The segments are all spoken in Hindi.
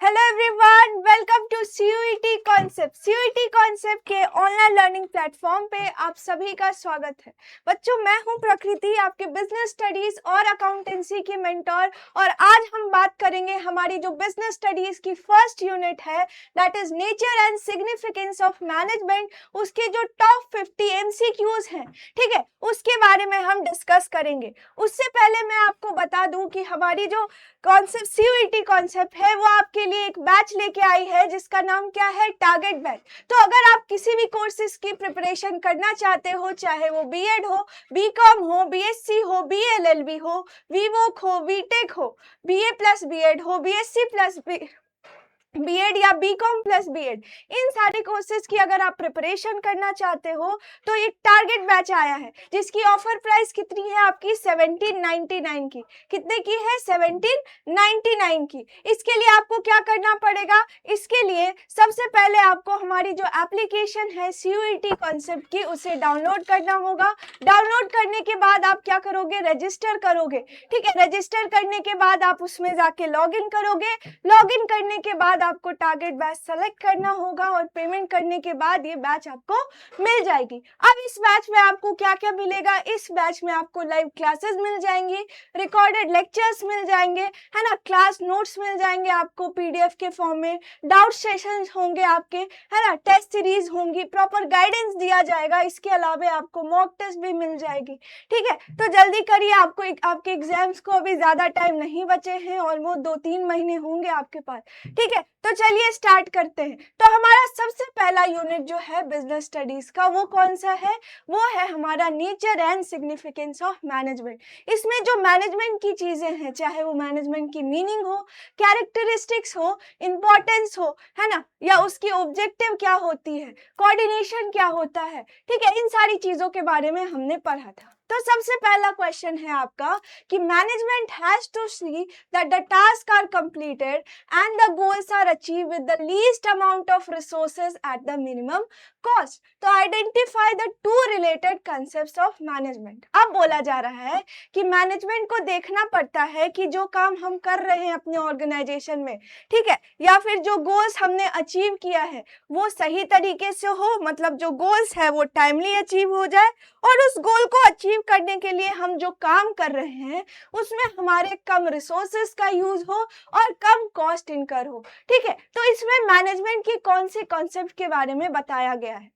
Hello everyone, welcome to CUET concept. CUET concept के ऑनलाइन लर्निंग प्लेटफॉर्म पे आप सभी का स्वागत है। बच्चों, मैं हूं प्रकृति, आपके बिजनेस स्टडीज और अकाउंटेंसी की मेंटोर, और आज हम बात करेंगे हमारी जो बिजनेस स्टडीज की फर्स्ट यूनिट है, that is nature and significance of management. उसके जो टॉप 50 एमसीक्यूज हैं, ठीक है, उसके बारे में हम डिस्कस करेंगे। उससे पहले मैं आपको बता दूं कि हमारी जो कॉन्सेप्ट सीयूईटी कॉन्सेप्ट है वो आपके लिए एक बैच लेके आई है जिसका नाम क्या है, टारगेट बैच। तो अगर आप किसी भी कोर्सेज की प्रिपरेशन करना चाहते हो, चाहे वो बीएड हो, बीकॉम हो, बीएससी हो, बीएलएलबी हो, वीवोक हो, बीटेक हो, बीए प्लस बीएड हो, बीएससी प्लस बीएड या बीकॉम प्लस बीएड, इन सारे कोर्सेज की अगर आप प्रिपरेशन करना चाहते हो तो एक टारगेट बैच आया है जिसकी ऑफर प्राइस कितनी है आपकी, 1799 की। कितने की है? 1799 की। इसके लिए आपको क्या करना पड़ेगा? इसके लिए सबसे पहले आपको हमारी जो एप्लीकेशन है सीयूईटी कॉन्सेप्ट की, उसे डाउनलोड करना होगा। डाउनलोड करने के बाद आप क्या करोगे? रजिस्टर करोगे। ठीक है, रजिस्टर करने के बाद आप उसमें जाके लॉग इन करोगे। लॉग इन करने के बाद आपको टारगेट बैच सेलेक्ट करना होगा और पेमेंट करने के बाद ये बैच आपको मिल जाएगी। अब इस बैच में आपको क्या क्या मिलेगा? इस बैच में आपको लाइव क्लासेस मिल जाएंगी, रिकॉर्डेड लेक्चर्स मिल जाएंगे, है ना, क्लास नोट्स मिल जाएंगे आपको पीडीएफ के फॉर्म में, डाउट सेशंस होंगे आपके, है ना, टेस्ट सीरीज होंगी, प्रॉपर गाइडेंस दिया जाएगा। इसके अलावा आपको मॉक टेस्ट भी मिल जाएगी। ठीक है, तो जल्दी करिए, आपके एग्जाम्स को अभी ज्यादा टाइम नहीं बचे हैं, ऑलमोस्ट 2-3 महीने होंगे आपके पास। ठीक है, तो चलिए स्टार्ट करते हैं। तो हमारा सबसे पहला यूनिट जो है बिजनेस स्टडीज का, वो कौन सा है? वो है हमारा nature and significance of management. इसमें जो मैनेजमेंट की चीजें हैं, चाहे वो मैनेजमेंट की मीनिंग हो, कैरेक्टरिस्टिक्स हो, इंपॉर्टेंस हो, है ना, या उसकी ऑब्जेक्टिव क्या होती है, कोऑर्डिनेशन क्या होता है, ठीक है, इन सारी चीजों के बारे में हमने पढ़ा था। तो सबसे पहला क्वेश्चन है आपका कि management has to see that the task are completed and the goals are achieved with the least amount of resources at the minimum cost. तो identify the two related concepts of management. अब बोला जा रहा है कि मैनेजमेंट को देखना पड़ता है कि जो काम हम कर रहे हैं अपने ऑर्गेनाइजेशन में, ठीक है, या फिर जो गोल्स हमने अचीव किया है वो सही तरीके से हो, मतलब जो गोल्स है वो टाइमली अचीव हो जाए, और उस गोल को अचीव करने के लिए हम जो काम कर रहे हैं उसमें हमारे कम रिसोर्सेस का यूज हो और कम कॉस्ट इनकर हो। ठीक है, तो इसमें मैनेजमेंट की कौन से कॉन्सेप्ट के बारे में बताया गया है?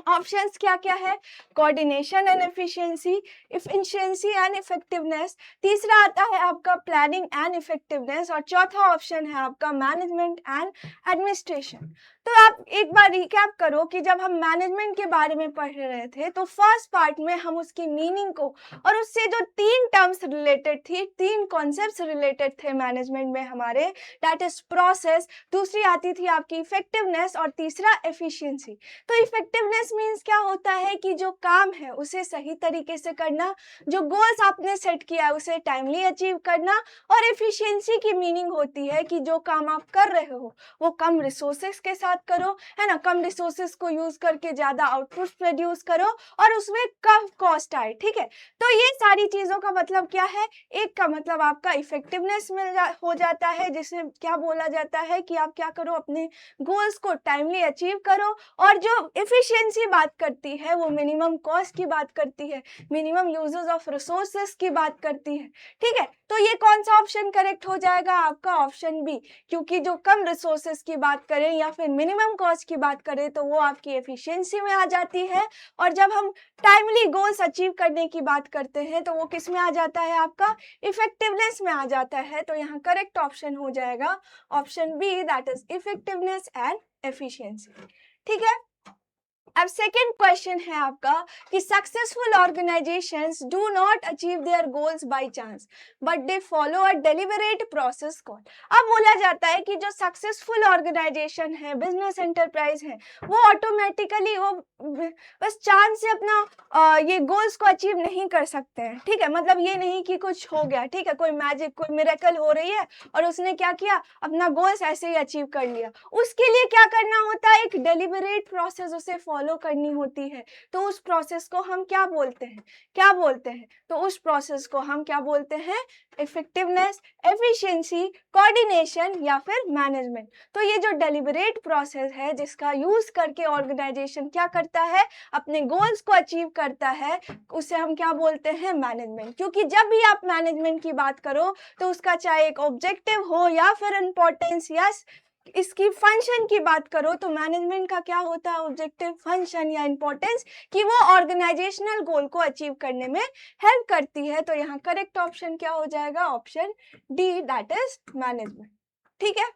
ऑप्शंस क्या क्या है? Coordination and efficiency, efficiency and effectiveness, तीसरा आता है आपका प्लानिंग एंड इफेक्टिवनेस, और चौथा ऑप्शन है आपका मैनेजमेंट एंड एडमिनिस्ट्रेशन। तो आप एक बार रिकैप करो कि जब हम मैनेजमेंट के बारे में पढ़ रहे थे तो फर्स्ट पार्ट में हम उसकी मीनिंग को और उससे जो 3 टर्म्स रिलेटेड थी, 3 कॉन्सेप्ट्स रिलेटेड थे मैनेजमेंट में हमारे, दैट इज प्रोसेस, दूसरी आती थी आपकी इफेक्टिवनेस, और तीसरा एफिशिएंसी। तो इफेक्टिवनेस मीन्स क्या होता है कि जो काम है उसे सही तरीके से करना, जो गोल्स आपने सेट किया है उसे टाइमली अचीव करना, और एफिशिएंसी की मीनिंग होती है कि जो काम आप कर रहे हो वो कम रिसोर्सेस के साथ करो, है ना, कम रिसोर्सेस को यूज करके ज्यादा आउटपुट प्रोड्यूस करो और उसमें कम कॉस्ट आए। ठीक है, तो ये सारी चीजों का मतलब क्या है? एक का मतलब आपका इफेक्टिवनेस हो जाता है, जिसमें क्या बोला जाता है कि आप क्या करो, अपने गोल्स को टाइमली अचीव करो, और जो एफिशिएंसी बात करती है वो मिनिमम कॉस्ट की बात करती है, मिनिमम यूजेस ऑफ रिसोर्सेस की बात करती है। ठीक है, तो ये कौन सा ऑप्शन करेक्ट हो जाएगा? आपका ऑप्शन बी, क्योंकि जो कम रिसोर्सेस की बात करें या फिर मिनिमम कॉस्ट की बात करें तो वो आपकी एफिशिएंसी में आ जाती है, और जब हम टाइमली गोल्स अचीव करने की बात करते हैं तो वो किस में आ जाता है? आपका इफेक्टिवनेस में आ जाता है। तो यहाँ करेक्ट ऑप्शन हो जाएगा option B, that is effectiveness and efficiency. ठीक है, अब सेकेंड क्वेश्चन है आपका कि successful organisations do not achieve their goals by chance but they follow a deliberate process called. अब बोला जाता है कि जो सक्सेसफुल ऑर्गेनाइजेशन है, बिजनेस एंटरप्राइज है, वो ऑटोमेटिकली वो बस चांस से अपना ये गोल्स को अचीव नहीं कर सकते हैं। ठीक है, मतलब ये नहीं कि कुछ हो गया, ठीक है, कोई मैजिक, कोई मिरेकल हो रही है और उसने क्या किया, अपना गोल्स ऐसे ही अचीव कर लिया। उसके लिए क्या करना होता है? एक डेलिबरेट प्रोसेस उसे फॉलो फॉलो करनी होती है, तो उस प्रोसेस को हम क्या बोलते हैं, क्या बोलते हैं? तो उस प्रोसेस को हम क्या बोलते हैं? इफेक्टिवनेस, एफिशिएंसी, कोऑर्डिनेशन या फिर मैनेजमेंट। तो ये जो डेलिबरेट प्रोसेस है जिसका यूज करके ऑर्गेनाइजेशन क्या करता है, अपने गोल्स को अचीव करता है, उसे हम क्या बोलते हैं? मैनेजमेंट। क्योंकि जब भी आप मैनेजमेंट की बात करो तो उसका चाहे एक ऑब्जेक्टिव हो या फिर इंपॉर्टेंस या इसकी फंक्शन की बात करो, तो मैनेजमेंट का क्या होता है? ऑब्जेक्टिव, फंक्शन या इंपॉर्टेंस, कि वो ऑर्गेनाइजेशनल गोल को अचीव करने में हेल्प करती है। तो यहाँ करेक्ट ऑप्शन क्या हो जाएगा? Option D, that is management. ठीक है,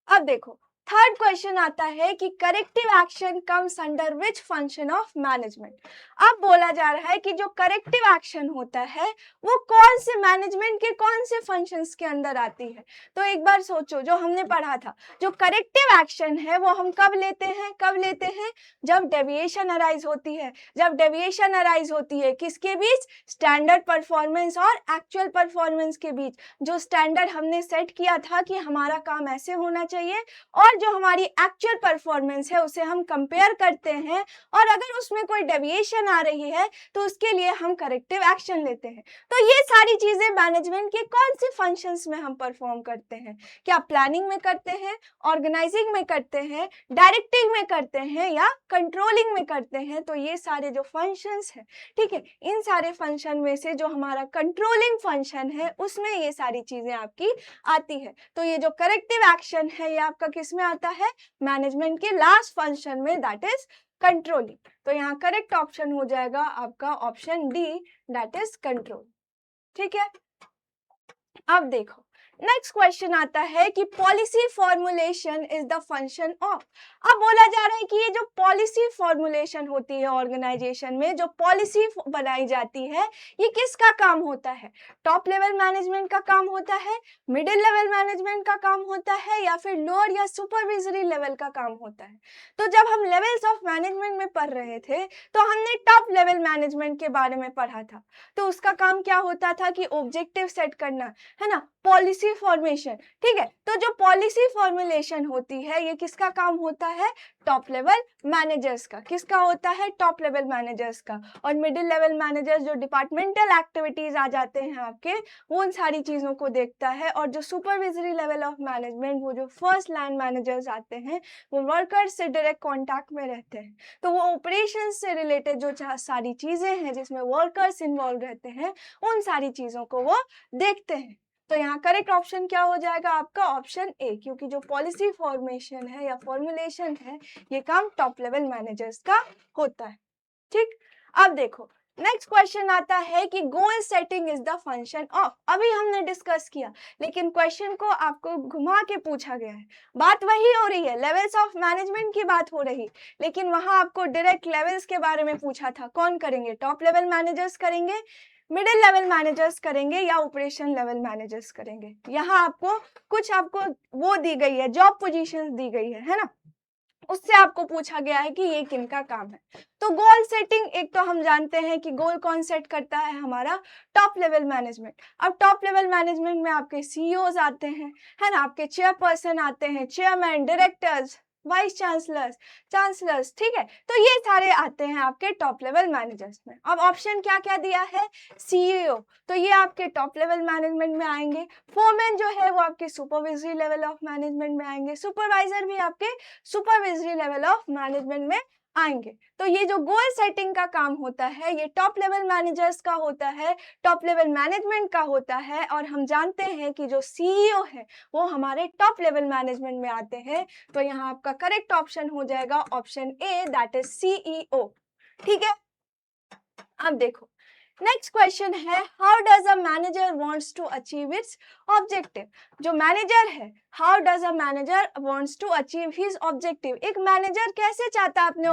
अब देखो थर्ड क्वेश्चन आता है कि corrective action comes under which function of management. अब बोला जा रहा है कि जो करेक्टिव एक्शन होता है वो कौन से मैनेजमेंट के कौन से फंक्शंस के अंदर आती है। तो एक बार सोचो, जो हमने पढ़ा था, जो करेक्टिव एक्शन है वो हम कब लेते हैं? कब लेते हैं? जब डेविएशन अराइज होती है। जब डेविएशन अराइज होती है किसके बीच? स्टैंडर्ड परफॉर्मेंस और एक्चुअल परफॉर्मेंस के बीच। जो स्टैंडर्ड हमने सेट किया था कि हमारा काम ऐसे होना चाहिए, और जो हमारी एक्चुअल परफॉर्मेंस है उसे हम कंपेयर करते हैं, और अगर उसमें कोई डेविएशन आ रही है तो उसके लिए हम करेक्टिव एक्शन लेते हैं। तो ये सारी चीजें मैनेजमेंट के कौन से फंक्शंस में हम परफॉर्म करते हैं? क्या प्लानिंग में करते हैं, ऑर्गेनाइजिंग में करते हैं, डायरेक्टिंग में करते हैं, या कंट्रोलिंग में करते हैं? तो ये सारे जो फंक्शंस हैं, ठीक है, इन सारे फंक्शन में से जो हमारा कंट्रोलिंग फंक्शन है उसमें ये सारी चीजें आपकी आती है। तो ये जो करेक्टिव एक्शन है ये आपका किस में आता है? मैनेजमेंट के लास्ट फंक्शन में, दैट इज कंट्रोलिंग। तो यहाँ करेक्ट ऑप्शन हो जाएगा आपका option D, that is control. ठीक है, अब देखो नेक्स्ट क्वेश्चन आता है कि policy formulation is the function of. अब बोला जा रहा है कि ये जो पॉलिसी फॉर्मुलेशन होती है ऑर्गेनाइजेशन में, जो पॉलिसी बनाई जाती है, ये किसका काम होता है? टॉप लेवल मैनेजमेंट का काम होता है, मिडिल लेवल मैनेजमेंट का काम होता है, या फिर लोअर या सुपरविजरी लेवल का काम होता है? तो जब हम लेवल्स ऑफ मैनेजमेंट में पढ़ रहे थे तो हमने टॉप लेवल मैनेजमेंट के बारे में पढ़ा था। तो उसका काम क्या होता था? कि ऑब्जेक्टिव सेट करना, है ना, पॉलिसी फॉर्मेशन। ठीक है, तो जो पॉलिसी फॉर्मुलेशन होती है ये किसका काम होता है? टॉप लेवल मैनेजर्स का। किसका होता है? टॉप लेवल मैनेजर्स का। और मिडिल लेवल मैनेजर्स जो डिपार्टमेंटल एक्टिविटीज आ जाते हैं आपके, वो उन सारी चीजों को देखता है। और जो सुपरविजरी लेवल ऑफ मैनेजमेंट, वो जो फर्स्ट लाइन मैनेजर्स आते हैं, वो वर्कर्स से डायरेक्ट कॉन्टैक्ट में रहते हैं। तो वो ऑपरेशन से रिलेटेड जो सारी चीजें हैं जिसमें वर्कर्स इन्वॉल्व रहते हैं, उन सारी चीजों को वो देखते हैं। तो यहाँ करेक्ट ऑप्शन क्या हो जाएगा आपका? ऑप्शन ए, क्योंकि जो पॉलिसी फॉर्मेशन है या फॉर्मुलेशन है ये काम टॉप लेवल मैनेजर्स का होता है। ठीक, अब देखो नेक्स्ट क्वेश्चन आता है कि goal setting is the function of. अभी हमने डिस्कस किया, लेकिन क्वेश्चन को आपको घुमा के पूछा गया है। बात वही हो रही है, लेवल्स ऑफ मैनेजमेंट की बात हो रही, लेकिन वहां आपको डायरेक्ट लेवल्स के बारे में पूछा था। कौन करेंगे? टॉप लेवल मैनेजर्स करेंगे, मिडिल लेवल मैनेजर्स करेंगे, या ऑपरेशन लेवल मैनेजर्स करेंगे? यहाँ आपको कुछ वो दी गई है, जॉब पोजीशंस दी गई है ना, उससे आपको पूछा गया है कि ये किनका काम है। तो गोल सेटिंग, एक तो हम जानते हैं कि गोल कौन सेट करता है? हमारा टॉप लेवल मैनेजमेंट। अब टॉप लेवल मैनेजमेंट में आपके सीईओज आते हैं, है ना, आपके चेयरपर्सन आते हैं, चेयरमैन, डायरेक्टर्स, वाइस चांसलर्स, ठीक है, तो ये सारे आते हैं आपके टॉप लेवल मैनेजर्स में। अब ऑप्शन क्या क्या दिया है? सीईओ, तो ये आपके टॉप लेवल मैनेजमेंट में आएंगे। फोरमैन जो है वो आपके सुपरविजरी लेवल ऑफ मैनेजमेंट में आएंगे। सुपरवाइजर भी आपके सुपरविजरी लेवल ऑफ मैनेजमेंट में आएंगे। तो ये जो गोल सेटिंग का काम होता है ये टॉप लेवल मैनेजर्स का होता है, टॉप लेवल मैनेजमेंट का होता है। और हम जानते हैं कि जो सीईओ है वो हमारे टॉप लेवल मैनेजमेंट में आते हैं। तो यहाँ आपका करेक्ट ऑप्शन हो जाएगा option A, that is CEO. ठीक है, अब देखो नेक्स्ट क्वेश्चन है, how does a manager wants to achieve its objective. जो मैनेजर है, how does a manager wants to achieve his objective. एक मैनेजर कैसे चाहता है अपने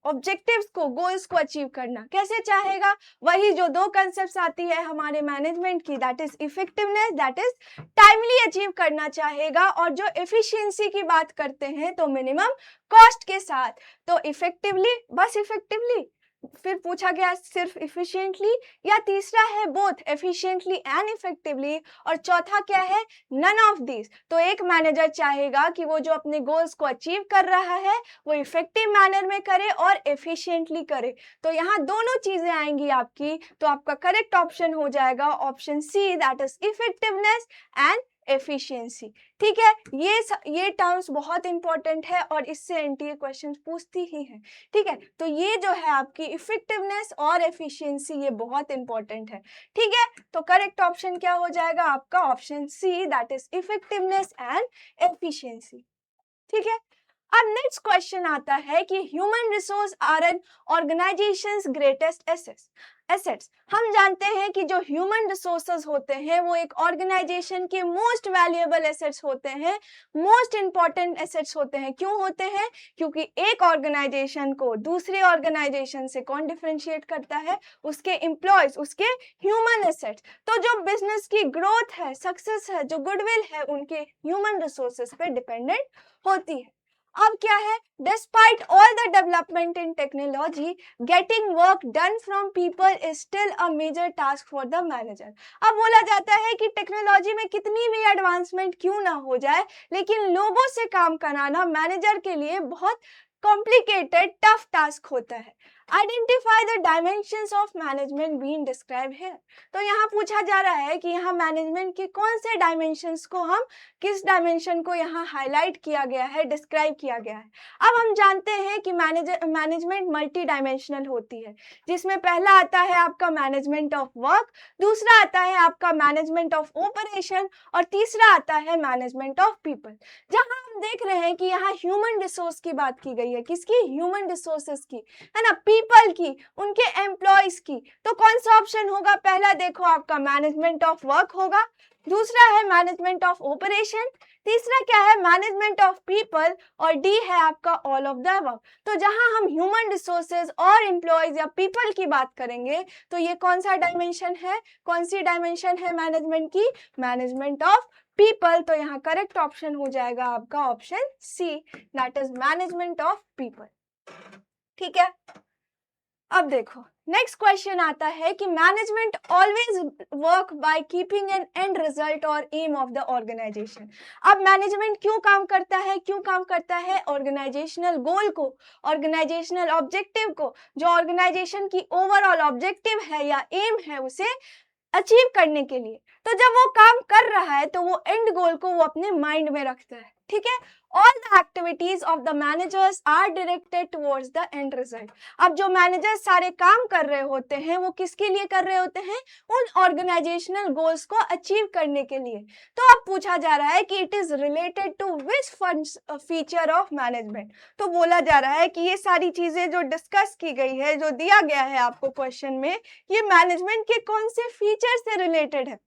ऑब्जेक्टिव्स को, गोल्स को अचीव करना? कैसे चाहेगा? वही जो दो कंसेप्ट्स आती है हमारे मैनेजमेंट की, that is effectiveness, that is timely achieve करना चाहेगा। और जो एफिशिएंसी की बात करते हैं तो मिनिमम कॉस्ट के साथ। तो इफेक्टिवली, बस इफेक्टिवली फिर पूछा गया सिर्फ इफिशिएंटली, या तीसरा है बोथ एफिशिएंटली एंड इफेक्टिवली, और चौथा क्या है नन ऑफ दिस। तो एक मैनेजर चाहेगा कि वो जो अपने गोल्स को अचीव कर रहा है वो इफेक्टिव मैनर में करे और एफिशिएंटली करे। तो यहाँ दोनों चीजें आएंगी आपकी, तो आपका करेक्ट ऑप्शन हो जाएगा option C, that is effectiveness and efficiency. ठीक है, ये टर्म्स बहुत इंपॉर्टेंट है और इससे एनटीए क्वेश्चन पूछती ही है। ठीक है, तो ये जो है आपकी इफेक्टिवनेस और एफिशिएंसी ये बहुत इंपॉर्टेंट है। ठीक है, तो करेक्ट ऑप्शन क्या हो जाएगा आपका option C, that is effectiveness and efficiency. ठीक है, अब नेक्स्ट क्वेश्चन आता है कि human resource are an organisations greatest assets. हम जानते हैं कि जो ह्यूमन रिसोर्सेज होते हैं वो एक ऑर्गेनाइजेशन के मोस्ट वैल्यूएबल एसेट्स होते हैं, मोस्ट इंपॉर्टेंट एसेट्स होते हैं। क्यों होते हैं? क्योंकि एक ऑर्गेनाइजेशन को दूसरे ऑर्गेनाइजेशन से कौन डिफरेंशिएट करता है? उसके एम्प्लॉयज, उसके ह्यूमन एसेट्स। तो जो बिजनेस की ग्रोथ है, सक्सेस है, जो गुडविल है, उनके ह्यूमन रिसोर्सेज पे डिपेंडेंट होती है। अब क्या है, despite all the development in technology, getting work done from people is still a major task for the manager. अब बोला जाता है कि टेक्नोलॉजी में कितनी भी एडवांसमेंट क्यों ना हो जाए, लेकिन लोगों से काम कराना मैनेजर के लिए बहुत कॉम्प्लिकेटेड टफ टास्क होता है। Identify the dimensions of management being describe here. तो यहाँ पूछा जा रहा है कि यहाँ मैनेजमेंट के कौन से डायमेंशंस को हम, किस डायमेंशन को यहाँ हाईलाइट किया गया है, डिस्क्राइब किया गया है। अब हम जानते हैं कि मैनेजमेंट मल्टी डायमेंशनल होती है, जिसमें पहला आता है आपका मैनेजमेंट ऑफ वर्क, दूसरा आता है आपका मैनेजमेंट ऑफ ऑपरेशन, और तीसरा आता है मैनेजमेंट ऑफ पीपल। जहां हम देख रहे हैं कि यहाँ ह्यूमन रिसोर्स की बात की गई है, किसकी? ह्यूमन रिसोर्सेस की, है ना, पीपल की, उनके एम्प्लॉयज की। तो कौन सा ऑप्शन होगा? पहला देखो आपका मैनेजमेंट ऑफ वर्क होगा, दूसरा है मैनेजमेंट ऑफ ऑपरेशन, तीसरा क्या है मैनेजमेंट ऑफ पीपल, और डी है आपका ऑल ऑफ द अबव। तो जहां हम ह्यूमन रिसोर्सेज और एम्प्लॉयज या पीपल की बात करेंगे तो ये कौन सा डायमेंशन है, कौन सी डायमेंशन है मैनेजमेंट की? Management of people. तो यहाँ करेक्ट ऑप्शन हो जाएगा आपका option C, that is management of people. ठीक है, अब देखो नेक्स्ट क्वेश्चन आता है कि management always work by keeping an end result और एम ऑफ द ऑर्गेनाइजेशन। अब मैनेजमेंट क्यों काम करता है? क्यों काम करता है? ऑर्गेनाइजेशनल गोल को, ऑर्गेनाइजेशनल ऑब्जेक्टिव को, जो ऑर्गेनाइजेशन की ओवरऑल ऑब्जेक्टिव है या एम है, उसे अचीव करने के लिए। तो जब वो काम कर रहा है तो वो एंड गोल को वो अपने माइंड में रखता है। ठीक है, all the activities of the managers are directed towards the end result. अब जो मैनेजर्स सारे काम कर रहे होते हैं वो किसके लिए कर रहे होते हैं? उन ऑर्गेनाइजेशनल गोल्स को अचीव करने के लिए। तो अब पूछा जा रहा है कि it is related to which feature of management. तो बोला जा रहा है कि ये सारी चीजें जो डिस्कस की गई है, जो दिया गया है आपको क्वेश्चन में, ये मैनेजमेंट के कौन से फीचर से रिलेटेड है?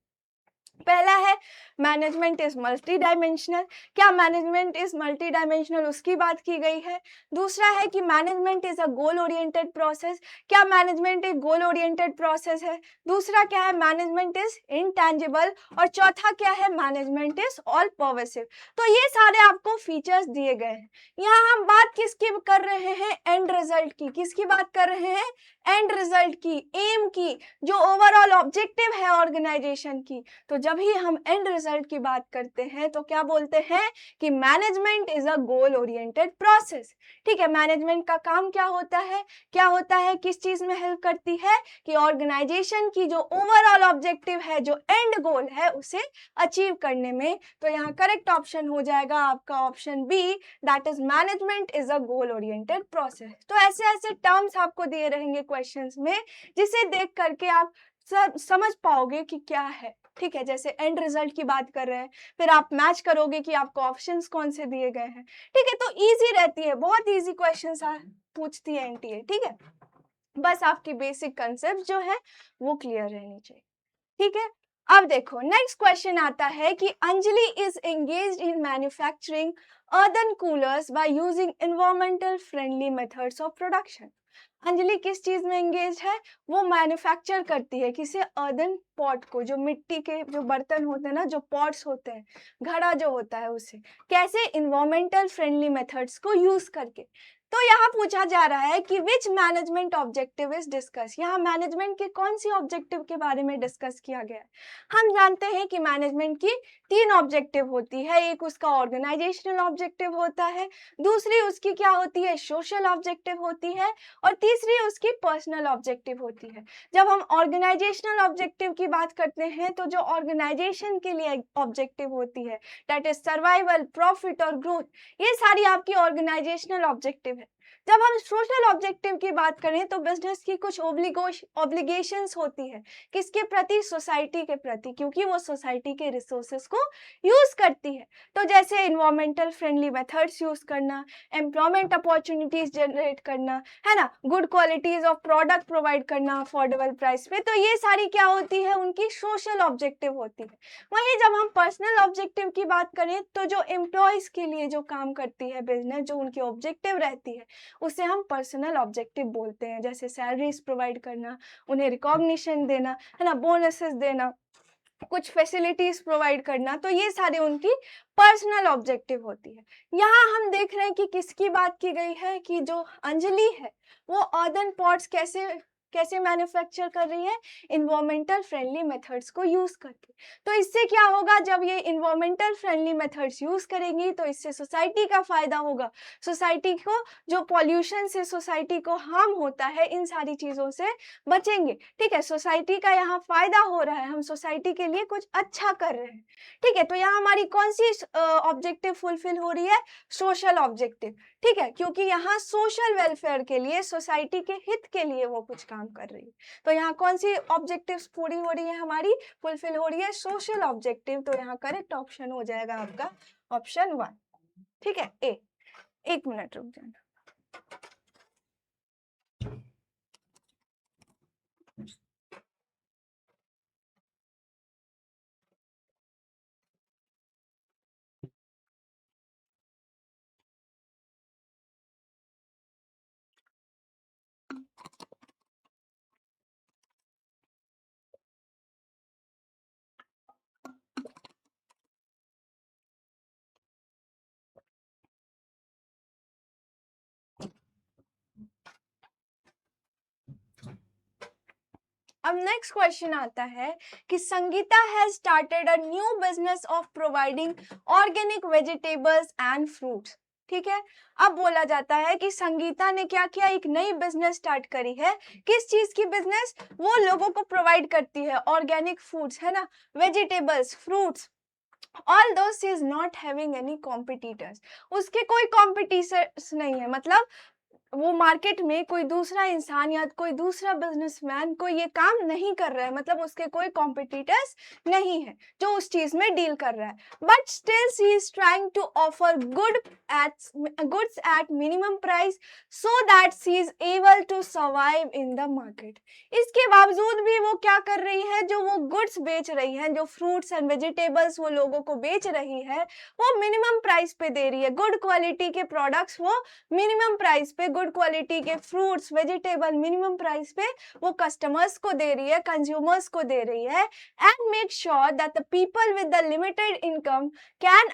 पहला है मैनेजमेंट इज मल्टी डायमेंशनल। क्या मैनेजमेंट इज मल्टी डायमेंशनल, उसकी बात की गई है। दूसरा है कि management is a goal oriented process. क्या मैनेजमेंट एक गोल ओरिएंटेड प्रोसेस है। दूसरा क्या है, मैनेजमेंट इज इंटेंजिबल। और चौथा क्या है, मैनेजमेंट इज ऑल परवेसिव। तो ये सारे आपको फीचर्स दिए गए हैं। यहाँ हम बात किसकी कर रहे हैं? एंड रिजल्ट की। किसकी बात कर रहे हैं? एंड रिजल्ट की, एम की, जो ओवरऑल ऑब्जेक्टिव है ऑर्गेनाइजेशन की। तो जब ही हम एंड रिजल्ट की बात करते हैं तो क्या बोलते हैं कि management is a goal oriented process. ठीक है, मैनेजमेंट का काम क्या होता है? क्या होता है, किस चीज में हेल्प करती है? कि ऑर्गेनाइजेशन की जो ओवरऑल ऑब्जेक्टिव है, जो एंड गोल है, उसे अचीव करने में। तो यहाँ करेक्ट ऑप्शन हो जाएगा आपका option B, that is management is a goal oriented process. तो ऐसे ऐसे टर्म्स आपको दिए रहेंगे क्वेश्चंस में, जिसे देख करके आप समझ पाओगे कि क्या है। ठीक है, जैसे एंड रिजल्ट की बात कर रहे हैं, फिर आप मैच करोगे कि आपको ऑप्शंस कौन से दिए गए हैं। ठीक है, तो इजी रहती है, बहुत इजी क्वेश्चंस पूछती है एनटीए। ठीक है, बस आपकी बेसिक कंसेप्ट जो है वो क्लियर रहनी चाहिए। ठीक है, अब देखो नेक्स्ट क्वेश्चन आता है कि Anjali is engaged in manufacturing earthen coolers by using environmental friendly methods of production. Anjali किस चीज में एंगेज है? वो मैन्युफैक्चर करती है किसे? अर्दन पॉट को, जो मिट्टी के जो बर्तन होते हैं ना, जो पॉट्स होते हैं, घड़ा जो होता है, उसे कैसे? इन्वायरमेंटल फ्रेंडली मेथड्स को यूज करके। तो यहाँ पूछा जा रहा है कि विच मैनेजमेंट ऑब्जेक्टिव इज डिस्कस, यहाँ मैनेजमेंट के कौन सी ऑब्जेक्टिव के बारे में डिस्कस किया गया है। हम जानते हैं कि मैनेजमेंट की 3 ऑब्जेक्टिव होती है, एक उसका ऑर्गेनाइजेशनल ऑब्जेक्टिव होता है, दूसरी उसकी क्या होती है, सोशल ऑब्जेक्टिव होती है, और तीसरी उसकी पर्सनल ऑब्जेक्टिव होती है। जब हम ऑर्गेनाइजेशनल ऑब्जेक्टिव की बात करते हैं तो जो ऑर्गेनाइजेशन के लिए ऑब्जेक्टिव होती है, दैट इज सर्वाइवल, प्रॉफिट और ग्रोथ, ये सारी आपकी ऑर्गेनाइजेशनल ऑब्जेक्टिव है। जब हम सोशल ऑब्जेक्टिव की बात करें तो बिजनेस की कुछ ऑब्लिगेशंस होती है, किसके प्रति, सोसाइटी के प्रति, क्योंकि वो सोसाइटी के रिसोर्सेज को यूज करती है। तो जैसे इन्वायरमेंटल फ्रेंडली मेथड्स यूज करना, एम्प्लॉयमेंट अपॉर्चुनिटीज जनरेट करना, है ना, good qualities of product provide करना अफोर्डेबल प्राइस पे, तो ये सारी क्या होती है, उनकी सोशल ऑब्जेक्टिव होती है। वहीं जब हम पर्सनल ऑब्जेक्टिव की बात करें तो जो एम्प्लॉयज के लिए जो काम करती है बिजनेस, जो उनकी ऑब्जेक्टिव रहती है, उसे हम पर्सनल ऑब्जेक्टिव बोलते हैं। जैसे सैलरीज प्रोवाइड करना, उन्हें रिकॉग्निशन देना, है ना, बोनसेस देना, कुछ फैसिलिटीज प्रोवाइड करना, तो ये सारे उनकी पर्सनल ऑब्जेक्टिव होती है। यहाँ हम देख रहे हैं कि किसकी बात की गई है, कि जो अंजलि है वो अर्दन पॉट्स कैसे मैन्युफैक्चर कर रही है, इन्वायरमेंटल फ्रेंडली मेथड्स को यूज करके। तो इससे क्या होगा, जब ये इन्वायरमेंटल फ्रेंडली मेथड्स यूज करेंगी तो इससे सोसाइटी का फायदा होगा, सोसाइटी को जो पॉल्यूशन से सोसाइटी को हार्म होता है, इन सारी चीजों से बचेंगे। ठीक है, सोसाइटी का यहाँ फायदा हो रहा है, हम सोसाइटी के लिए कुछ अच्छा कर रहे हैं। ठीक है, तो यहाँ हमारी कौन सी ऑब्जेक्टिव फुलफिल हो रही है, सोशल ऑब्जेक्टिव। ठीक है, क्योंकि यहाँ सोशल वेलफेयर के लिए, सोसाइटी के हित के लिए वो कुछ काम कर रही है। तो यहाँ कौन सी ऑब्जेक्टिव्स पूरी हो रही है, हमारी फुलफिल हो रही है सोशल ऑब्जेक्टिव। तो यहाँ करेक्ट ऑप्शन हो जाएगा आपका ऑप्शन 1। ठीक है, ए। एक मिनट रुक जाना। अब नेक्स्ट क्वेश्चन आता है कि Sangeeta has started a new business of providing organic vegetables and fruits. ठीक है, अब बोला जाता है कि संगीता ने क्या किया, एक नई बिजनेस स्टार्ट करी है। किस चीज की बिजनेस, वो लोगों को प्रोवाइड करती है ऑर्गेनिक फूड्स, है ना, vegetables, fruits, although she is not having any competitors, उसके कोई कॉम्पिटिटर्स नहीं है, मतलब वो मार्केट में कोई दूसरा इंसान या कोई दूसरा बिजनेसमैन कोई ये काम नहीं कर रहा है, मतलब उसके कोई कॉम्पिटिटर्स नहीं है जो उस चीज में डील कर रहा है। But still she is trying to offer goods at minimum price so that she is able to survive in the market. इसके बावजूद भी वो क्या कर रही है, जो वो गुड्स बेच रही है, जो फ्रूट्स एंड वेजिटेबल्स वो लोगों को बेच रही है, वो मिनिमम प्राइस पे दे रही है। गुड क्वालिटी के प्रोडक्ट्स वो मिनिमम प्राइस पे, गुड क्वालिटी के फ्रूट्स वेजिटेबल मिनिमम प्राइस पे वो कस्टमर्स को दे रही है, कंज्यूमर्स को दे रही है, and make sure that the people with the limited income can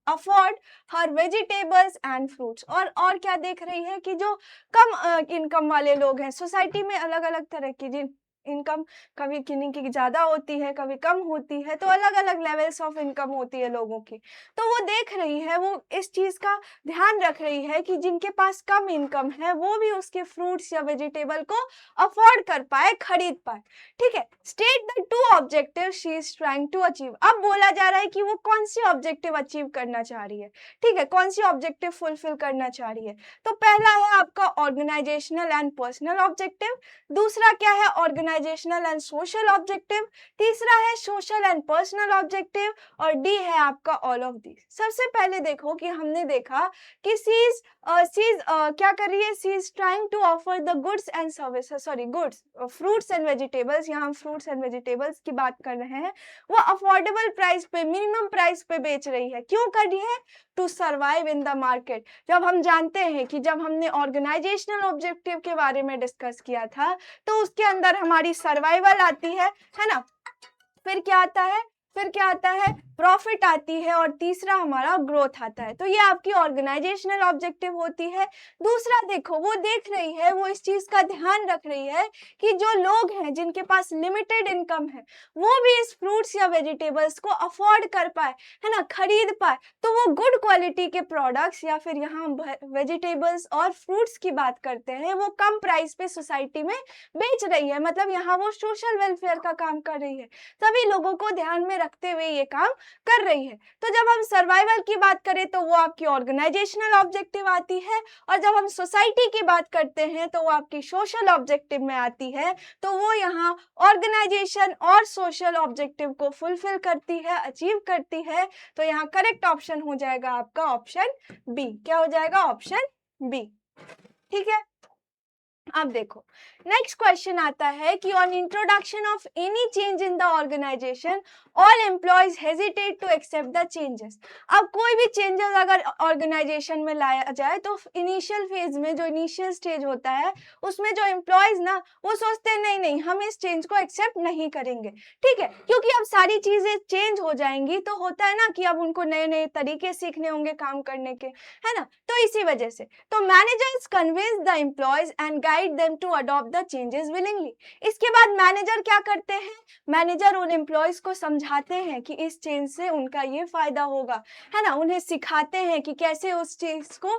afford her vegetables and fruits. और क्या देख रही है कि जो कम इनकम वाले लोग हैं, सोसाइटी में अलग अलग तरह की जिन इनकम कभी किन्हीं की ज्यादा होती है, कभी कम होती है, तो अलग अलग लेवल्स ऑफ इनकम होती है लोगों की। तो वो देख रही है, वो इस चीज का ध्यान रख रही है कि जिनके पास कम इनकम है वो भी उसके फ्रूट्स या वेजिटेबल को अफोर्ड कर पाए, खरीद पाए। ठीक है, state the 2 objective she is trying to achieve. अब बोला जा रहा है कि वो कौन सी ऑब्जेक्टिव अचीव करना चाह रही है। ठीक है, कौन सी ऑब्जेक्टिव फुलफिल करना चाह रही है। तो पहला है आपका ऑर्गेनाइजेशनल एंड पर्सनल ऑब्जेक्टिव, दूसरा क्या है, ऑर्गेनाइजेशनल एंड सोशल ऑब्जेक्टिव, तीसरा है सोशल एंड पर्सनल ऑब्जेक्टिव, और डी है आपका ऑल ऑफ दीज। सबसे पहले देखो कि हमने देखा कि सीज क्या कर रही है, she is trying to offer the goods and services, sorry goods, fruits and vegetables, यहाँ हम फ्रूट्स एंड वेजिटेबल्स की बात कर रहे हैं, वो अफोर्डेबल प्राइस पे, मिनिमम प्राइस पे बेच रही है। क्यों कर रही है, to survive in the market. जब हम जानते हैं कि जब हमने ऑर्गेनाइजेशनल ऑब्जेक्टिव के बारे में डिस्कस किया था तो उसके अंदर हमारी सर्वाइवल आती है ना, फिर क्या आता है, प्रॉफिट आती है और तीसरा हमारा ग्रोथ आता है। तो ये आपकी ऑर्गेनाइजेशनल ऑब्जेक्टिव होती है। दूसरा देखो, वो देख रही है, वो इस चीज का ध्यान रख रही है कि जो लोग हैं जिनके पास लिमिटेड इनकम है वो भी इस फ्रूट्स या वेजिटेबल्स को अफोर्ड कर पाए, है ना, खरीद पाए। तो वो गुड क्वालिटी के प्रोडक्ट्स या फिर यहाँ वेजिटेबल्स और फ्रूट्स की बात करते हैं, वो कम प्राइस पे सोसाइटी में बेच रही है। मतलब यहाँ वो सोशल वेलफेयर का काम कर रही है, सभी लोगों को ध्यान में रखते हुए ये काम कर रही है। तो जब हम सर्वाइवल की बात करें तो वो आपकी ऑर्गेनाइजेशनल ऑब्जेक्टिव आती है, और जब हम सोसाइटी की बात करते हैं तो वो आपकी सोशल ऑब्जेक्टिव में आती है। तो वो यहाँ ऑर्गेनाइजेशन और सोशल ऑब्जेक्टिव को फुलफिल करती है, अचीव करती है। तो यहाँ करेक्ट ऑप्शन हो जाएगा आपका ऑप्शन बी। क्या हो जाएगा? Option B. ठीक है, अब देखो नेक्स्ट क्वेश्चन आता है कि on introduction of any change in the organisation all employees hesitate to accept the changes. अब कोई भी चेंजेस अगर ऑर्गेनाइजेशन में लाया जाए तो इनिशियल फेज में, जो इनिशियल स्टेज होता है, उसमें जो एम्प्लॉयज ना वो सोचते हैं नहीं नहीं हम इस चेंज को एक्सेप्ट नहीं करेंगे। ठीक है, क्योंकि अब सारी चीजें चेंज हो जाएंगी तो होता है ना कि अब उनको नए नए तरीके सीखने होंगे काम करने के, है ना। तो इसी वजह से तो managers convince the employees and guide them to adopt the changes willingly. इसके बाद मैनेजर क्या करते हैं? मैनेजर उन एम्प्लॉयज को समझाते हैं कि इस चेंज से उनका ये फायदा होगा, है ना। उन्हें सिखाते हैं कि कैसे उस चीज को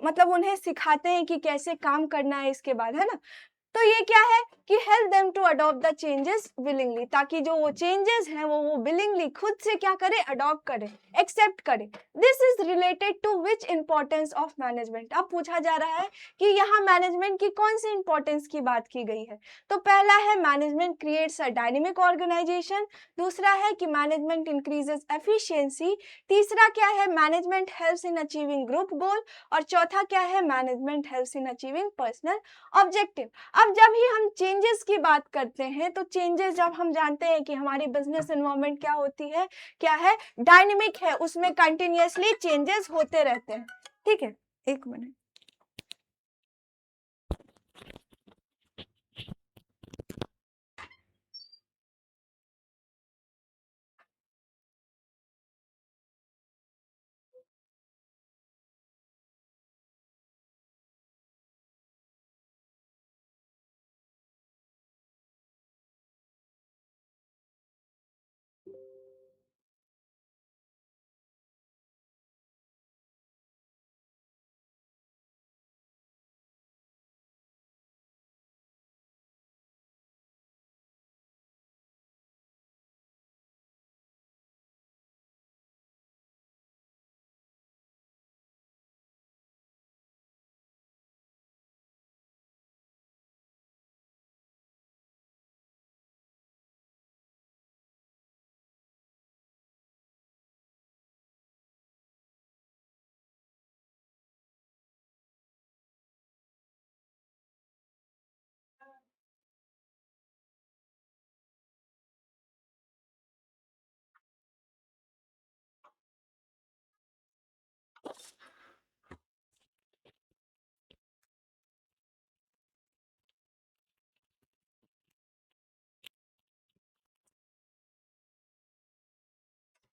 मतलब उन्हें सिखाते हैं कि कैसे काम करना है इसके बाद, है ना। तो ये क्या है कि help them to adopt the changes willingly, ताकि जो वो चेंजेस हैं वो विलिंगली खुद से क्या करे? अडॉप्ट करे, एक्सेप्ट करे। This is related to which importance of management. अब पूछा जा रहा है कि यहाँ मैनेजमेंट की कौन सी इंपॉर्टेंस की बात की गई है। तो पहला है management creates a dynamic organisation, दूसरा है कि मैनेजमेंट इंक्रीजेस एफिशिएंसी, तीसरा क्या है? Management helps in achieving group goal, और चौथा क्या है? Management helps in achieving personal objective. अब जब ही हम चेंजेस की बात करते हैं तो चेंजेस, जब हम जानते हैं कि हमारी बिजनेस एनवायरनमेंट क्या होती है, क्या है? डायनेमिक है, उसमें कंटिन्यूअसली चेंजेस होते रहते हैं। ठीक है, एक मिनट।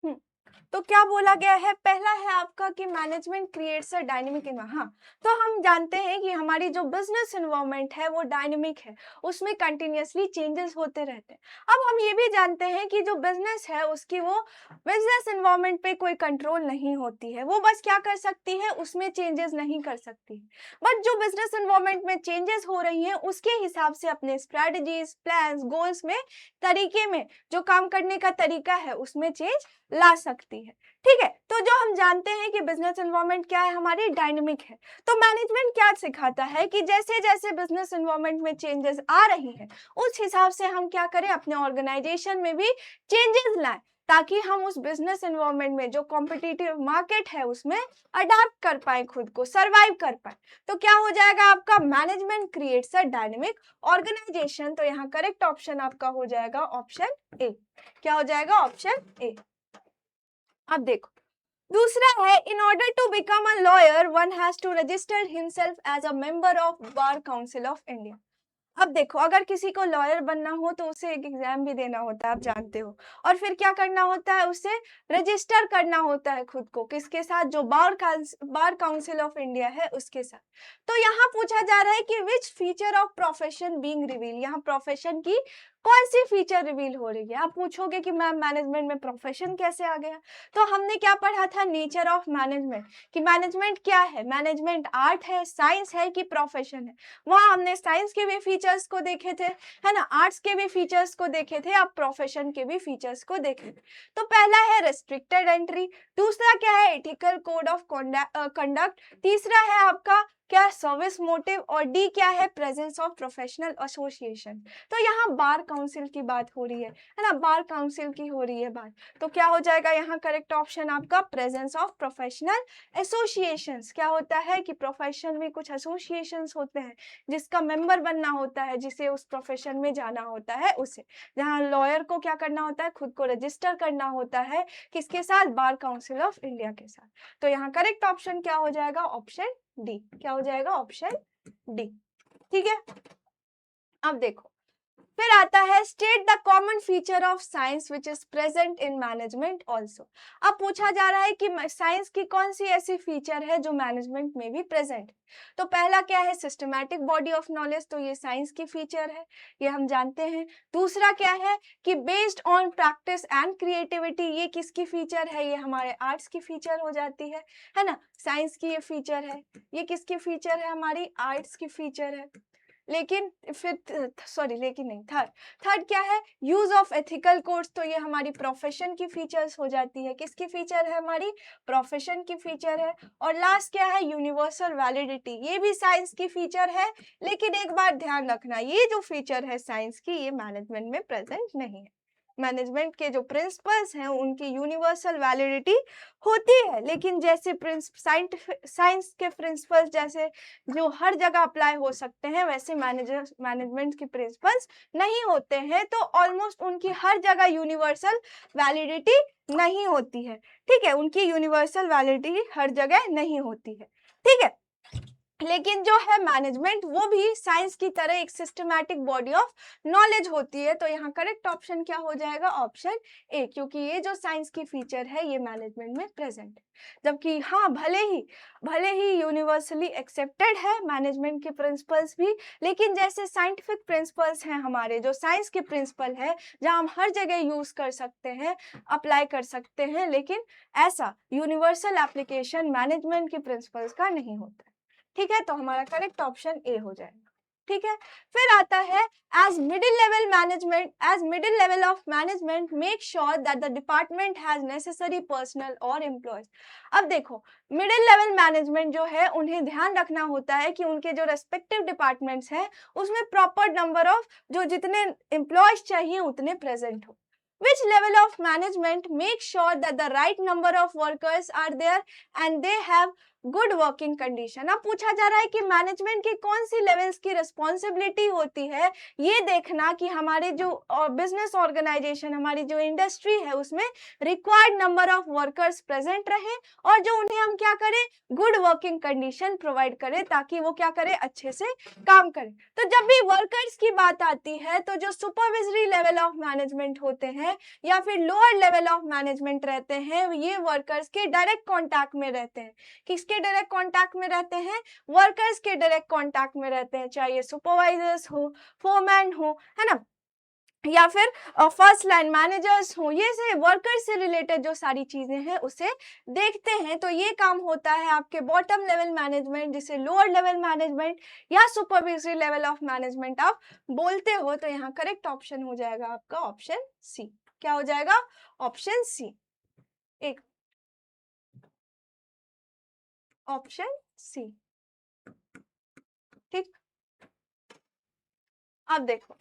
हम्म, तो क्या बोला गया है? पहला है आपका कि management creates a dynamic environment. हाँ, तो हम जानते हैं कि हमारी जो बिजनेस एनवायरनमेंट है वो डायनेमिक है, उसमें कंटिन्यूअसली चेंजेस होते रहते हैं। अब हम ये भी जानते हैं कि जो बिजनेस है उसकी वो बिजनेस एनवायरनमेंट पे कोई कंट्रोल नहीं होती है, वो बस क्या कर सकती है? उसमें चेंजेस नहीं कर सकती। बट जो बिजनेस एनवायरनमेंट में चेंजेस हो रही हैं उसके हिसाब से अपने स्ट्रेटजीज, प्लान्स, गोल्स में, तरीके में, जो काम करने का तरीका है उसमें चेंज ला सकती है। ठीक है, तो जो हम जानते हैं कि बिजनेस एनवायरनमेंट क्या है? हमारी डायनेमिक है। तो मैनेजमेंट क्या सिखाता है कि जैसे जैसे बिजनेस एनवायरनमेंट में चेंजेस आ रही हैं उस हिसाब से हम क्या करें? अपने ऑर्गेनाइजेशन में भी चेंजेस लाएं, ताकि हम उस बिजनेस एनवायरनमेंट में जो कॉम्पिटिटिव मार्केट है उसमें अडाप्ट कर पाए, खुद को सर्वाइव कर पाए। तो क्या हो जाएगा आपका? Management creates a dynamic organisation. तो यहाँ करेक्ट ऑप्शन आपका हो जाएगा ऑप्शन ए। क्या हो जाएगा? Option A. अब देखो दूसरा है, in order to become a lawyer one has to register himself as a member of bar council of India. अब देखो, अगर किसी को लॉयर बनना हो तो उसे एक एग्जाम भी देना होता है, आप जानते हो, और फिर क्या करना होता है, उसे रजिस्टर करना होता है खुद को, किसके साथ, जो बार काउंसिल ऑफ इंडिया है उसके साथ। तो यहाँ पूछा जा रहा है कि विच feature of profession being reveal, यहाँ प्रोफेशन की कौन सी फीचर रिवील हो रही है। आप पूछोगे कि मैम मैनेजमेंट में प्रोफेशन कैसे आ गया, तो हमने क्या पढ़ा था, नेचर ऑफ मैनेजमेंट, कि मैनेजमेंट क्या है, मैनेजमेंट आर्ट है, साइंस है कि प्रोफेशन है। वहां हमने साइंस के भी फीचर्स को देखे थे, है ना, आर्ट्स के भी फीचर्स को देखे थे, अब प्रोफेशन के भी फीचर्स को देखे थे। तो पहला है रेस्ट्रिक्टेड एंट्री, दूसरा क्या है, एथिकल कोड ऑफ कंडक्ट, तीसरा है आपका क्या, सर्विस मोटिव, और डी क्या है, प्रेजेंस ऑफ प्रोफेशनल एसोसिएशन। तो यहाँ बार काउंसिल की बात हो रही है ना, बार काउंसिल की हो रही है बात। तो क्या हो जाएगा यहाँ करेक्ट ऑप्शन आपका, प्रेजेंस ऑफ प्रोफेशनल एसोसिएशंस। क्या होता है कि प्रोफेशन में कुछ एसोसिएशंस होते हैं जिसका मेंबर बनना होता है, जिसे उस प्रोफेशन में जाना होता है उसे, जहाँ लॉयर को क्या करना होता है, खुद को रजिस्टर करना होता है, किसके साथ, बार काउंसिल ऑफ इंडिया के साथ। तो यहाँ करेक्ट ऑप्शन क्या हो जाएगा, ऑप्शन डी। क्या हो जाएगा, ऑप्शन डी। ठीक है, अब देखो, फिर आता है state the common feature of science which is present in management also. अब पूछा जा रहा है कि साइंस की कौन सी ऐसी फीचर है जो मैनेजमेंट में भी प्रेजेंट है। तो पहला क्या है, सिस्टमैटिक बॉडी ऑफ नॉलेज, तो ये साइंस की फीचर है, ये हम जानते हैं। दूसरा क्या है कि based on practice and creativity, ये किसकी फीचर है, ये हमारे आर्ट्स की फीचर हो जाती है ना, साइंस की ये फीचर है। ये किसकी फीचर है, हमारी आर्ट्स की फीचर है। लेकिन फिर सॉरी, लेकिन नहीं, थर्ड क्या है, यूज ऑफ एथिकल कोड्स, तो ये हमारी प्रोफेशन की फीचर्स हो जाती है, किसकी फीचर है, हमारी प्रोफेशन की फीचर है। और लास्ट क्या है, यूनिवर्सल वैलिडिटी, ये भी साइंस की फीचर है। लेकिन एक बात ध्यान रखना, ये जो फीचर है साइंस की, ये मैनेजमेंट में प्रेजेंट नहीं है। मैनेजमेंट के जो प्रिंसिपल्स हैं उनकी यूनिवर्सल वैलिडिटी होती है, लेकिन जैसे साइंस के प्रिंसिपल्स जैसे जो हर जगह अप्लाई हो सकते हैं, वैसे मैनेजमेंट के प्रिंसिपल्स नहीं होते हैं। तो ऑलमोस्ट उनकी हर जगह यूनिवर्सल वैलिडिटी नहीं होती है। ठीक है, उनकी यूनिवर्सल वैलिडिटी हर जगह नहीं होती है। ठीक है, लेकिन जो है मैनेजमेंट, वो भी साइंस की तरह एक सिस्टमैटिक बॉडी ऑफ नॉलेज होती है। तो यहाँ करेक्ट ऑप्शन क्या हो जाएगा, ऑप्शन ए, क्योंकि ये जो साइंस की फीचर है ये मैनेजमेंट में प्रेजेंट है। जबकि हाँ, भले ही यूनिवर्सली एक्सेप्टेड है मैनेजमेंट के प्रिंसिपल्स भी, लेकिन जैसे साइंटिफिक प्रिंसिपल्स हैं हमारे, जो साइंस के प्रिंसिपल है, जहाँ हम हर जगह यूज कर सकते हैं, अप्लाई कर सकते हैं, लेकिन ऐसा यूनिवर्सल एप्लीकेशन मैनेजमेंट के प्रिंसिपल्स का नहीं होता है। ठीक है, तो हमारा करेक्ट ऑप्शन ए हो जाएगा। ठीक है, फिर आता है as middle level of management make sure that the department has necessary personnel और एम्प्लॉयज। अब देखो, मिडिल लेवल मैनेजमेंट जो है उन्हें ध्यान रखना होता है कि उनके जो रेस्पेक्टिव डिपार्टमेंट्स हैं उसमें प्रॉपर नंबर ऑफ जो जितने एम्प्लॉयज चाहिए उतने प्रेजेंट हो। Which level of management makes sure that the right number of workers are there and they have good working condition. अब पूछा जा रहा है कि मैनेजमेंट की कौन सी लेवल्स की रिस्पॉन्सिबिलिटी होती है ये देखना कि हमारे जो बिजनेस ऑर्गेनाइजेशन, हमारी जो इंडस्ट्री है उसमें required number of workers present रहे और जो उन्हें हम क्या करें, गुड वर्किंग कंडीशन प्रोवाइड करें ताकि वो क्या करें, अच्छे से काम करें। तो जब भी वर्कर्स की बात आती है तो जो सुपरविजरी लेवल ऑफ मैनेजमेंट होते हैं या फिर लोअर लेवल ऑफ मैनेजमेंट रहते हैं, ये वर्कर्स के डायरेक्ट कॉन्टैक्ट में रहते हैं। किसके डायरेक्ट कांटेक्ट में रहते हैं, वर्कर्स के डायरेक्ट कांटेक्ट में रहते हैं, चाहे ये सुपरवाइजर्स हो, फोरमैन हो, है ना, या फिर फर्स्ट लाइन मैनेजर्स हो, ये से वर्कर से रिलेटेड जो सारी चीजें हैं उसे देखते हैं। तो ये काम होता है आपके बॉटम लेवल मैनेजमेंट, जिसे लोअर लेवल मैनेजमेंट या सुपरवाइजरी लेवल ऑफ मैनेजमेंट आप बोलते हो। तो यहाँ करेक्ट ऑप्शन हो जाएगा आपका ऑप्शन सी। क्या हो जाएगा, ऑप्शन सी, एक ऑप्शन सी। ठीक, अब देखो,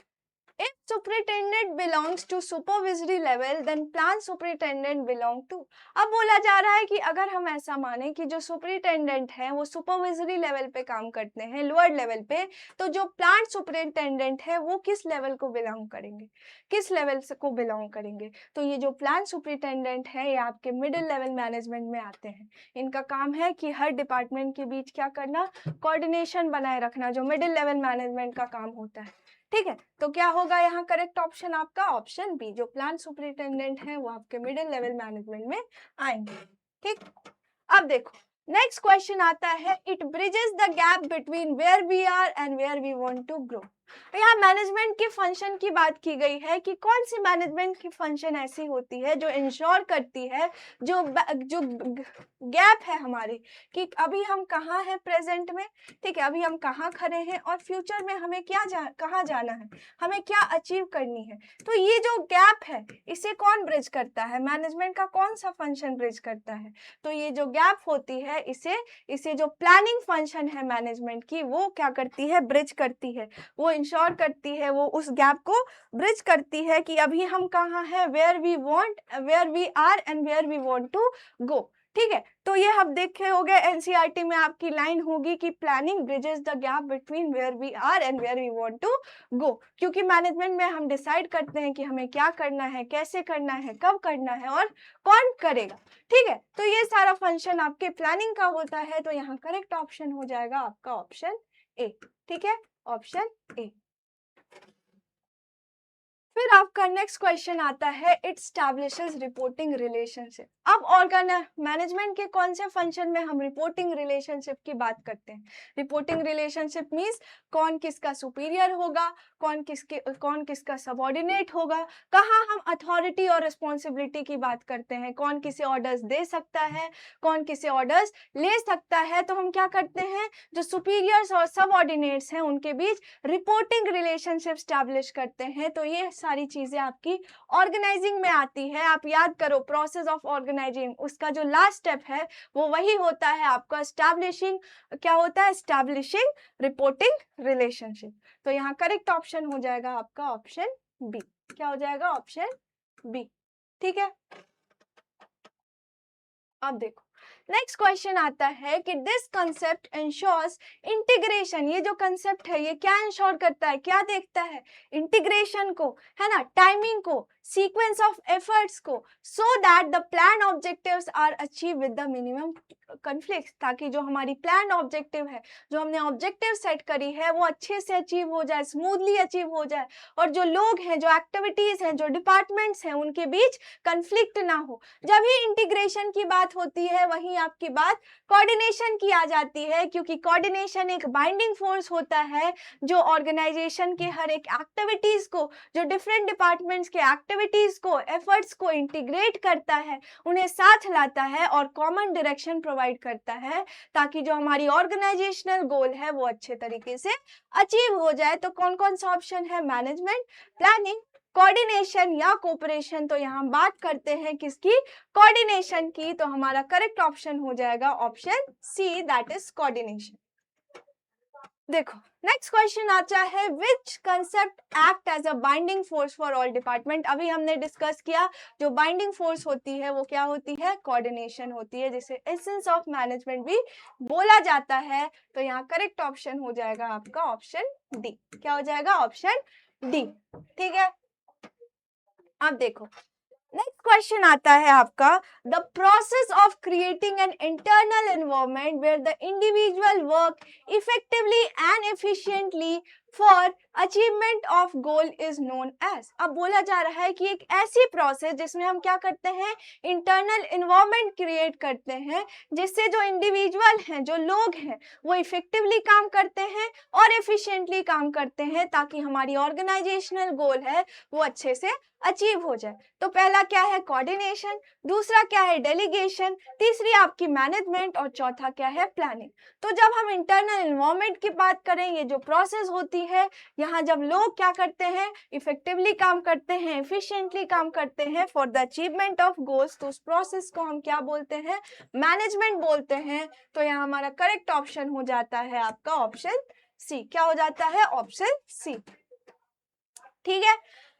If superintendent belongs to supervisory level, then plant superintendent belong to। अब बोला जा रहा है कि अगर हम ऐसा माने कि जो सुपरिटेंडेंट है वो सुपरविजरी लेवल पे काम करते हैं, लोअर लेवल पे, तो जो प्लांट सुपरिटेंडेंट है वो किस लेवल को बिलोंग करेंगे, किस लेवल से को बिलोंग करेंगे? तो ये जो प्लांट सुपरिटेंडेंट है ये आपके मिडिल लेवल मैनेजमेंट में आते हैं। इनका काम है कि हर डिपार्टमेंट के बीच क्या करना, कोऑर्डिनेशन बनाए रखना, जो मिडिल लेवल मैनेजमेंट का काम होता है। ठीक है, तो क्या होगा यहाँ करेक्ट ऑप्शन आपका ऑप्शन बी, जो प्लांट सुपरिटेंडेंट है वो आपके मिडिल लेवल मैनेजमेंट में आएंगे। ठीक, अब देखो नेक्स्ट क्वेश्चन आता है, it bridges the gap between where we are and where we want to grow. यहाँ मैनेजमेंट की फंक्शन की बात की गई है कि कौन सी मैनेजमेंट की फंक्शन ऐसी होती है जो इंश्योर करती है जो गैप है हमारे, कि अभी हम कहाँ हैं प्रेजेंट में, ठीक है, अभी हम कहाँ खड़े हैं और फ्यूचर में हमें कहाँ जाना है, हमें क्या अचीव करनी है। तो ये जो गैप है इसे कौन ब्रिज करता है, मैनेजमेंट का कौन सा फंक्शन ब्रिज करता है? तो ये जो गैप होती है इसे जो प्लानिंग फंक्शन है मैनेजमेंट की वो क्या करती है, ब्रिज करती है, वो इंश्योर करती है, वो उस गैप को ब्रिज करती है कि अभी हम कहाँ हैं, where we are and where we want to go. ठीक है, तो ये हम देखे हो गए एनसीईआरटी में आपकी लाइन होगी कि planning bridges the gap between where we are and where we want to go, क्योंकि मैनेजमेंट में हम डिसाइड करते हैं कि हमें क्या करना है, कैसे करना है, कब करना है और कौन करेगा। ठीक है, तो ये सारा फंक्शन आपके प्लानिंग का होता है, तो यहाँ करेक्ट ऑप्शन हो जाएगा आपका ऑप्शन ए। ठीक है, ऑप्शन ए। फिर आपका नेक्स्ट क्वेश्चन आता है, इट स्टैब्लिशेस रिपोर्टिंग रिलेशनशिप। अब मैनेजमेंट के कौन से फंक्शन में हम रिपोर्टिंग रिलेशनशिप की बात करते हैं? रिपोर्टिंग रिलेशनशिप मींस कौन किसका सुपीरियर होगा, कौन किसका सबऑर्डिनेट होगा, कहाँ हम अथॉरिटी और रिस्पॉन्सिबिलिटी की बात करते हैं, कौन किसे ऑर्डर्स दे सकता है, कौन किसे ऑर्डर्स ले सकता है। तो हम क्या करते हैं, जो सुपीरियर्स और सबऑर्डिनेट्स हैं उनके बीच रिपोर्टिंग रिलेशनशिप स्टैब्लिश करते हैं। तो ये सारी चीजें आपकी ऑर्गेनाइजिंग में आती है। आप याद करो प्रोसेस ऑफ ऑर्गेनाइजिंग, उसका जो लास्ट स्टेप है वो वही होता है आपका एस्टैब्लिशिंग, क्या होता है, एस्टैब्लिशिंग रिपोर्टिंग रिलेशनशिप। तो यहाँ करेक्ट ऑप्शन हो जाएगा आपका ऑप्शन बी। क्या हो जाएगा, ऑप्शन बी। ठीक है, अब देखो नेक्स्ट क्वेश्चन आता है कि दिस कंसेप्ट इंश्योर्स इंटीग्रेशन। ये जो कंसेप्ट है ये क्या इंश्योर करता है, क्या देखता है, इंटीग्रेशन को, है ना, टाइमिंग को, सीक्वेंस ऑफ एफर्ट्स को, so that the plan objectives are achieve with the minimum conflicts, ताकि जो हमारी प्लान ऑब्जेक्टिव है, जो हमने ऑब्जेक्टिव सेट करी है वो अच्छे से अचीव हो जाए, स्मूथली अचीव हो जाए, और जो लोग हैं, जो एक्टिविटीज हैं, जो डिपार्टमेंट्स हैं उनके बीच कंफ्लिक्ट ना हो। जब ही इंटीग्रेशन की बात होती है वहीं आपकी बात कोऑर्डिनेशन की आ जाती है, क्योंकि कोऑर्डिनेशन एक बाइंडिंग फोर्स होता है जो ऑर्गेनाइजेशन के हर एक एक्टिविटीज को, जो डिफरेंट डिपार्टमेंट्स के एक्टिविटीज को, एफर्ट्स को इंटीग्रेट करता है, उन्हें साथ लाता है और कॉमन डायरेक्शन प्रोवाइड करता है, ताकि जो हमारी ऑर्गेनाइजेशनल गोल है वो अच्छे तरीके से अचीव हो जाए। तो कौन कौन सा ऑप्शन है, मैनेजमेंट, प्लानिंग, कोऑर्डिनेशन या कोऑपरेशन। तो यहाँ बात करते हैं किसकी, कोऑर्डिनेशन की। तो हमारा करेक्ट ऑप्शन हो जाएगा option C, that is coordination. देखो नेक्स्ट क्वेश्चन आता है, which concept act as a binding force for all department. अभी हमने डिस्कस किया जो बाइंडिंग फोर्स होती है वो क्या होती है, कोऑर्डिनेशन होती है, जिसे एसेंस ऑफ मैनेजमेंट भी बोला जाता है। तो यहाँ करेक्ट ऑप्शन हो जाएगा आपका ऑप्शन डी। क्या हो जाएगा, ऑप्शन डी। ठीक है, अब देखो नेक्स्ट क्वेश्चन आता है आपका, the process of creating an internal environment where the individual work effectively and efficiently for achievement of goal is known as. अब बोला जा रहा है कि एक ऐसी प्रोसेस जिसमें हम क्या करते हैं, इंटरनल एनवायरनमेंट क्रिएट करते हैं, जिससे जो इंडिविजुअल हैं, जो लोग हैं, वो इफेक्टिवली काम करते हैं और एफिशिएंटली काम करते हैं, ताकि हमारी ऑर्गेनाइजेशनल गोल है वो अच्छे से अचीव हो जाए। तो पहला क्या है, कोऑर्डिनेशन, दूसरा क्या है, डेलीगेशन, तीसरी आपकी मैनेजमेंट और चौथा क्या है, प्लानिंग। तो जब हम इंटरनल एनवायरनमेंट की बात करें, ये जो प्रोसेस होती है, यहाँ जब लोग क्या करते हैं, इफेक्टिवली काम करते हैं, एफिशिएंटली काम करते हैं for the achievement of goals, तो उस प्रोसेस को हम क्या बोलते हैं, मैनेजमेंट बोलते हैं। तो यहाँ हमारा करेक्ट ऑप्शन हो जाता है आपका ऑप्शन सी। क्या हो जाता है, ऑप्शन सी। ठीक है,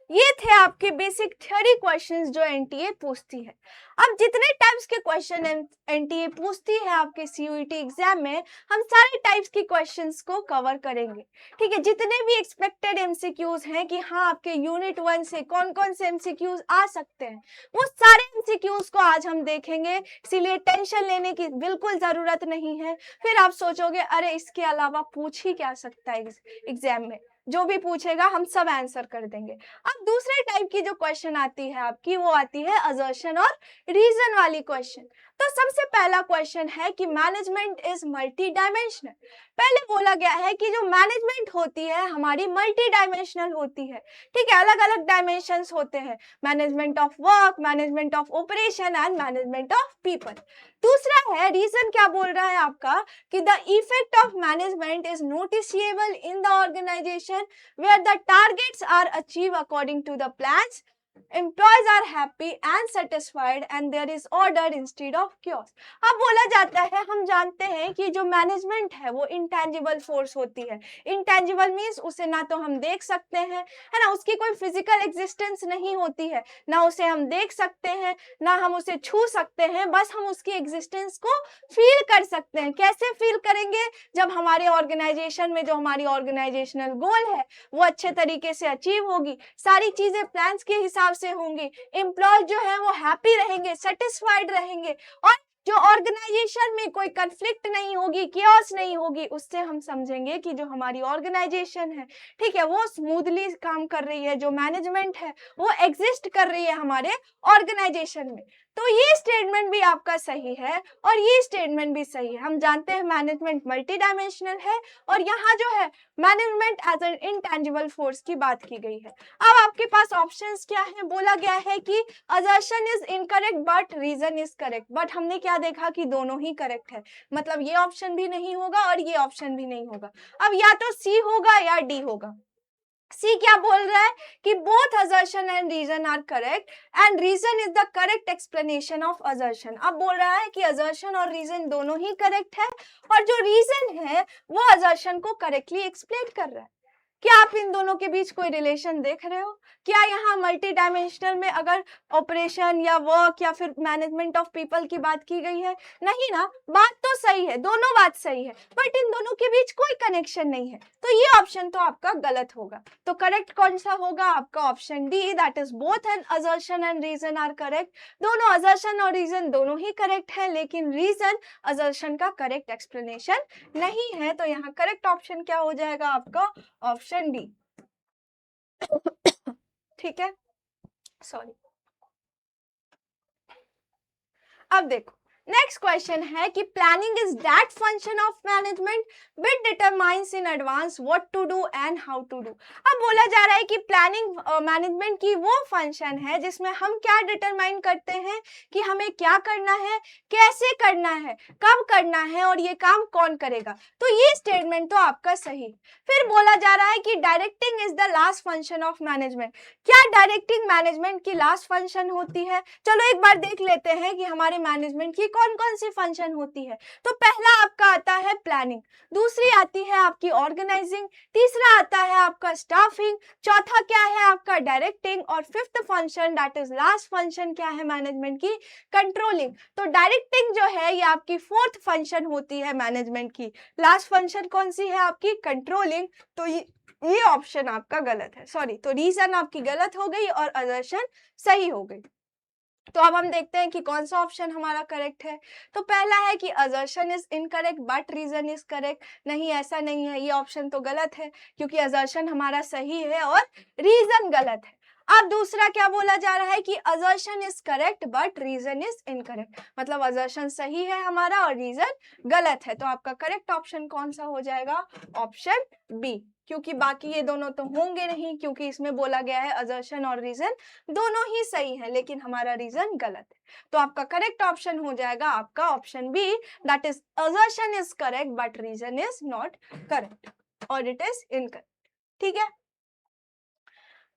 ये थे आपके बेसिक थ्योरी क्वेश्चंस जो एनटीए पूछती है। अब जितने टाइप्स के क्वेश्चन एनटीए पूछती है आपके सीयूईटी एग्जाम में, हम सारे टाइप्स की क्वेश्चंस को कवर करेंगे। ठीक है, जितने भी एक्सपेक्टेड एमसीक्यूज हैं कि हाँ आपके यूनिट 1 से कौन कौन से एमसीक्यूज आ सकते हैं, वो सारे एमसीक्यूज को आज हम देखेंगे, इसीलिए टेंशन लेने की बिल्कुल जरूरत नहीं है। फिर आप सोचोगे अरे इसके अलावा पूछ ही क्या सकता है एग्जाम में, जो भी पूछेगा हम सब आंसर कर देंगे। अब दूसरे टाइप की जो क्वेश्चन आती है आपकी, वो आती है असर्शन और रीजन वाली क्वेश्चन। तो सबसे पहला क्वेश्चन है कि मैनेजमेंट इज मल्टी डायमेंशनल। पहले बोला गया है कि जो मैनेजमेंट होती है हमारी मल्टी डायमेंशनल होती है। ठीक है, अलग अलग डायमेंशंस होते हैं, management of work, management of operation and management of people. दूसरा है रीजन, क्या बोल रहा है आपका कि the effect of management is noticeable in the organisation where the targets are achieved according to the plans, employees are happy and satisfied and there is order instead of chaos। अब बोला जाता है, हम जानते हैं कि जो मैनेजमेंट है वो इंटेंजिबल फोर्स होती है। इंटेंजिबल मीन्स उसे ना तो हम देख सकते हैं, है ना, उसकी कोई फिजिकल एग्जिस्टेंस नहीं होती है, ना उसे हम देख सकते हैं, ना हम उसे छू सकते हैं, बस हम उसकी एग्जिस्टेंस को फील कर सकते हैं। कैसे फील करेंगे? जब हमारे ऑर्गेनाइजेशन में जो हमारी ऑर्गेनाइजेशनल गोल है वो अच्छे तरीके से अचीव होगी, सारी चीजें प्लान्स के हिसाब से होंगी, एम्प्लॉय जो है वो हैप्पी रहेंगे, सेटिस्फाइड रहेंगे, और जो ऑर्गेनाइजेशन में कोई कन्फ्लिक्ट नहीं होगी, केओस नहीं होगी, उससे हम समझेंगे कि जो हमारी ऑर्गेनाइजेशन है, ठीक है, वो स्मूथली काम कर रही है, जो मैनेजमेंट है वो एग्जिस्ट कर रही है हमारे ऑर्गेनाइजेशन में। तो ये स्टेटमेंट भी आपका सही है और ये स्टेटमेंट भी सही है। हम जानते हैं मैनेजमेंट मल्टी डायमेंशनल है और यहाँ जो है management as an intangible force की बात की गई है। अब आपके पास ऑप्शंस क्या है? बोला गया है कि assertion is incorrect but reason is correct, but हमने क्या देखा कि दोनों ही करेक्ट है, मतलब ये ऑप्शन भी नहीं होगा और ये ऑप्शन भी नहीं होगा। अब या तो सी होगा या डी होगा। सी क्या बोल रहा है कि both assertion and reason are correct and reason is the correct explanation of assertion. अब बोल रहा है कि असर्शन और रीजन दोनों ही करेक्ट है और जो रीजन है वो असर्शन को करेक्टली एक्सप्लेन कर रहा है। क्या आप इन दोनों के बीच कोई रिलेशन देख रहे हो? क्या यहाँ मल्टी डायमेंशनल में अगर ऑपरेशन या वर्क या फिर मैनेजमेंट ऑफ पीपल की बात की गई है? नहीं ना, बात तो सही है, दोनों बात सही है, बट इन दोनों के बीच कोई कनेक्शन नहीं है, तो ये ऑप्शन तो आपका गलत होगा। तो करेक्ट कौन सा होगा? आपका option D, that is both an assertion and reason are correct. दोनों असर्शन और रीजन दोनों ही करेक्ट है, लेकिन रीजन असर्शन का करेक्ट एक्सप्लेनेशन नहीं है। तो यहाँ करेक्ट ऑप्शन क्या हो जाएगा? आपका ऑप्शन डी। ठीक है, सॉरी। अब देखो नेक्स्ट क्वेश्चन है कि planning is that function of management which determines in advance what to do and how to do. अब बोला जा रहा है कि प्लानिंग मैनेजमेंट की वो फंक्शन है जिसमें हम क्या डिटरमाइन करते हैं कि हमें क्या करना है, कैसे करना है, कब करना है और ये काम कौन करेगा। तो ये स्टेटमेंट तो आपका सही। फिर बोला जा रहा है कि directing is the last function of management. क्या डायरेक्टिंग मैनेजमेंट की लास्ट फंक्शन होती है? चलो एक बार देख लेते हैं कि हमारे मैनेजमेंट की कौन कौन सी फंक्शन होती है। तो पहला आपका आता है प्लानिंग, दूसरी आती है आपकी ऑर्गेनाइजिंग, तीसरा आता है आपका स्टाफिंग, चौथा क्या है आपका डायरेक्टिंग, और fifth function that is last function क्या है मैनेजमेंट की? कंट्रोलिंग। तो डायरेक्टिंग जो है ये आपकी फोर्थ फंक्शन होती है मैनेजमेंट की। लास्ट फंक्शन कौन सी है आपकी? कंट्रोलिंग। तो ये ऑप्शन आपका गलत है, सॉरी। तो रीजन आपकी गलत हो गई और असर्शन सही हो गई। तो अब हम देखते हैं कि कौन सा ऑप्शन हमारा करेक्ट है। तो पहला है कि assertion is incorrect but reason is correct. नहीं, ऐसा नहीं है, ये ऑप्शन तो गलत है क्योंकि असर्शन हमारा सही है और रीजन गलत है। अब दूसरा क्या बोला जा रहा है कि assertion is correct but reason is incorrect, मतलब असर्शन सही है हमारा और रीजन गलत है। तो आपका करेक्ट ऑप्शन कौन सा हो जाएगा? ऑप्शन बी, क्योंकि बाकी ये दोनों तो होंगे नहीं, क्योंकि इसमें बोला गया है असर्शन और रीजन दोनों ही सही है लेकिन हमारा रीजन गलत है। तो आपका करेक्ट ऑप्शन हो जाएगा आपका option B, that is assertion is correct but reason is not correct और इट इज इनकरेक्ट। ठीक है,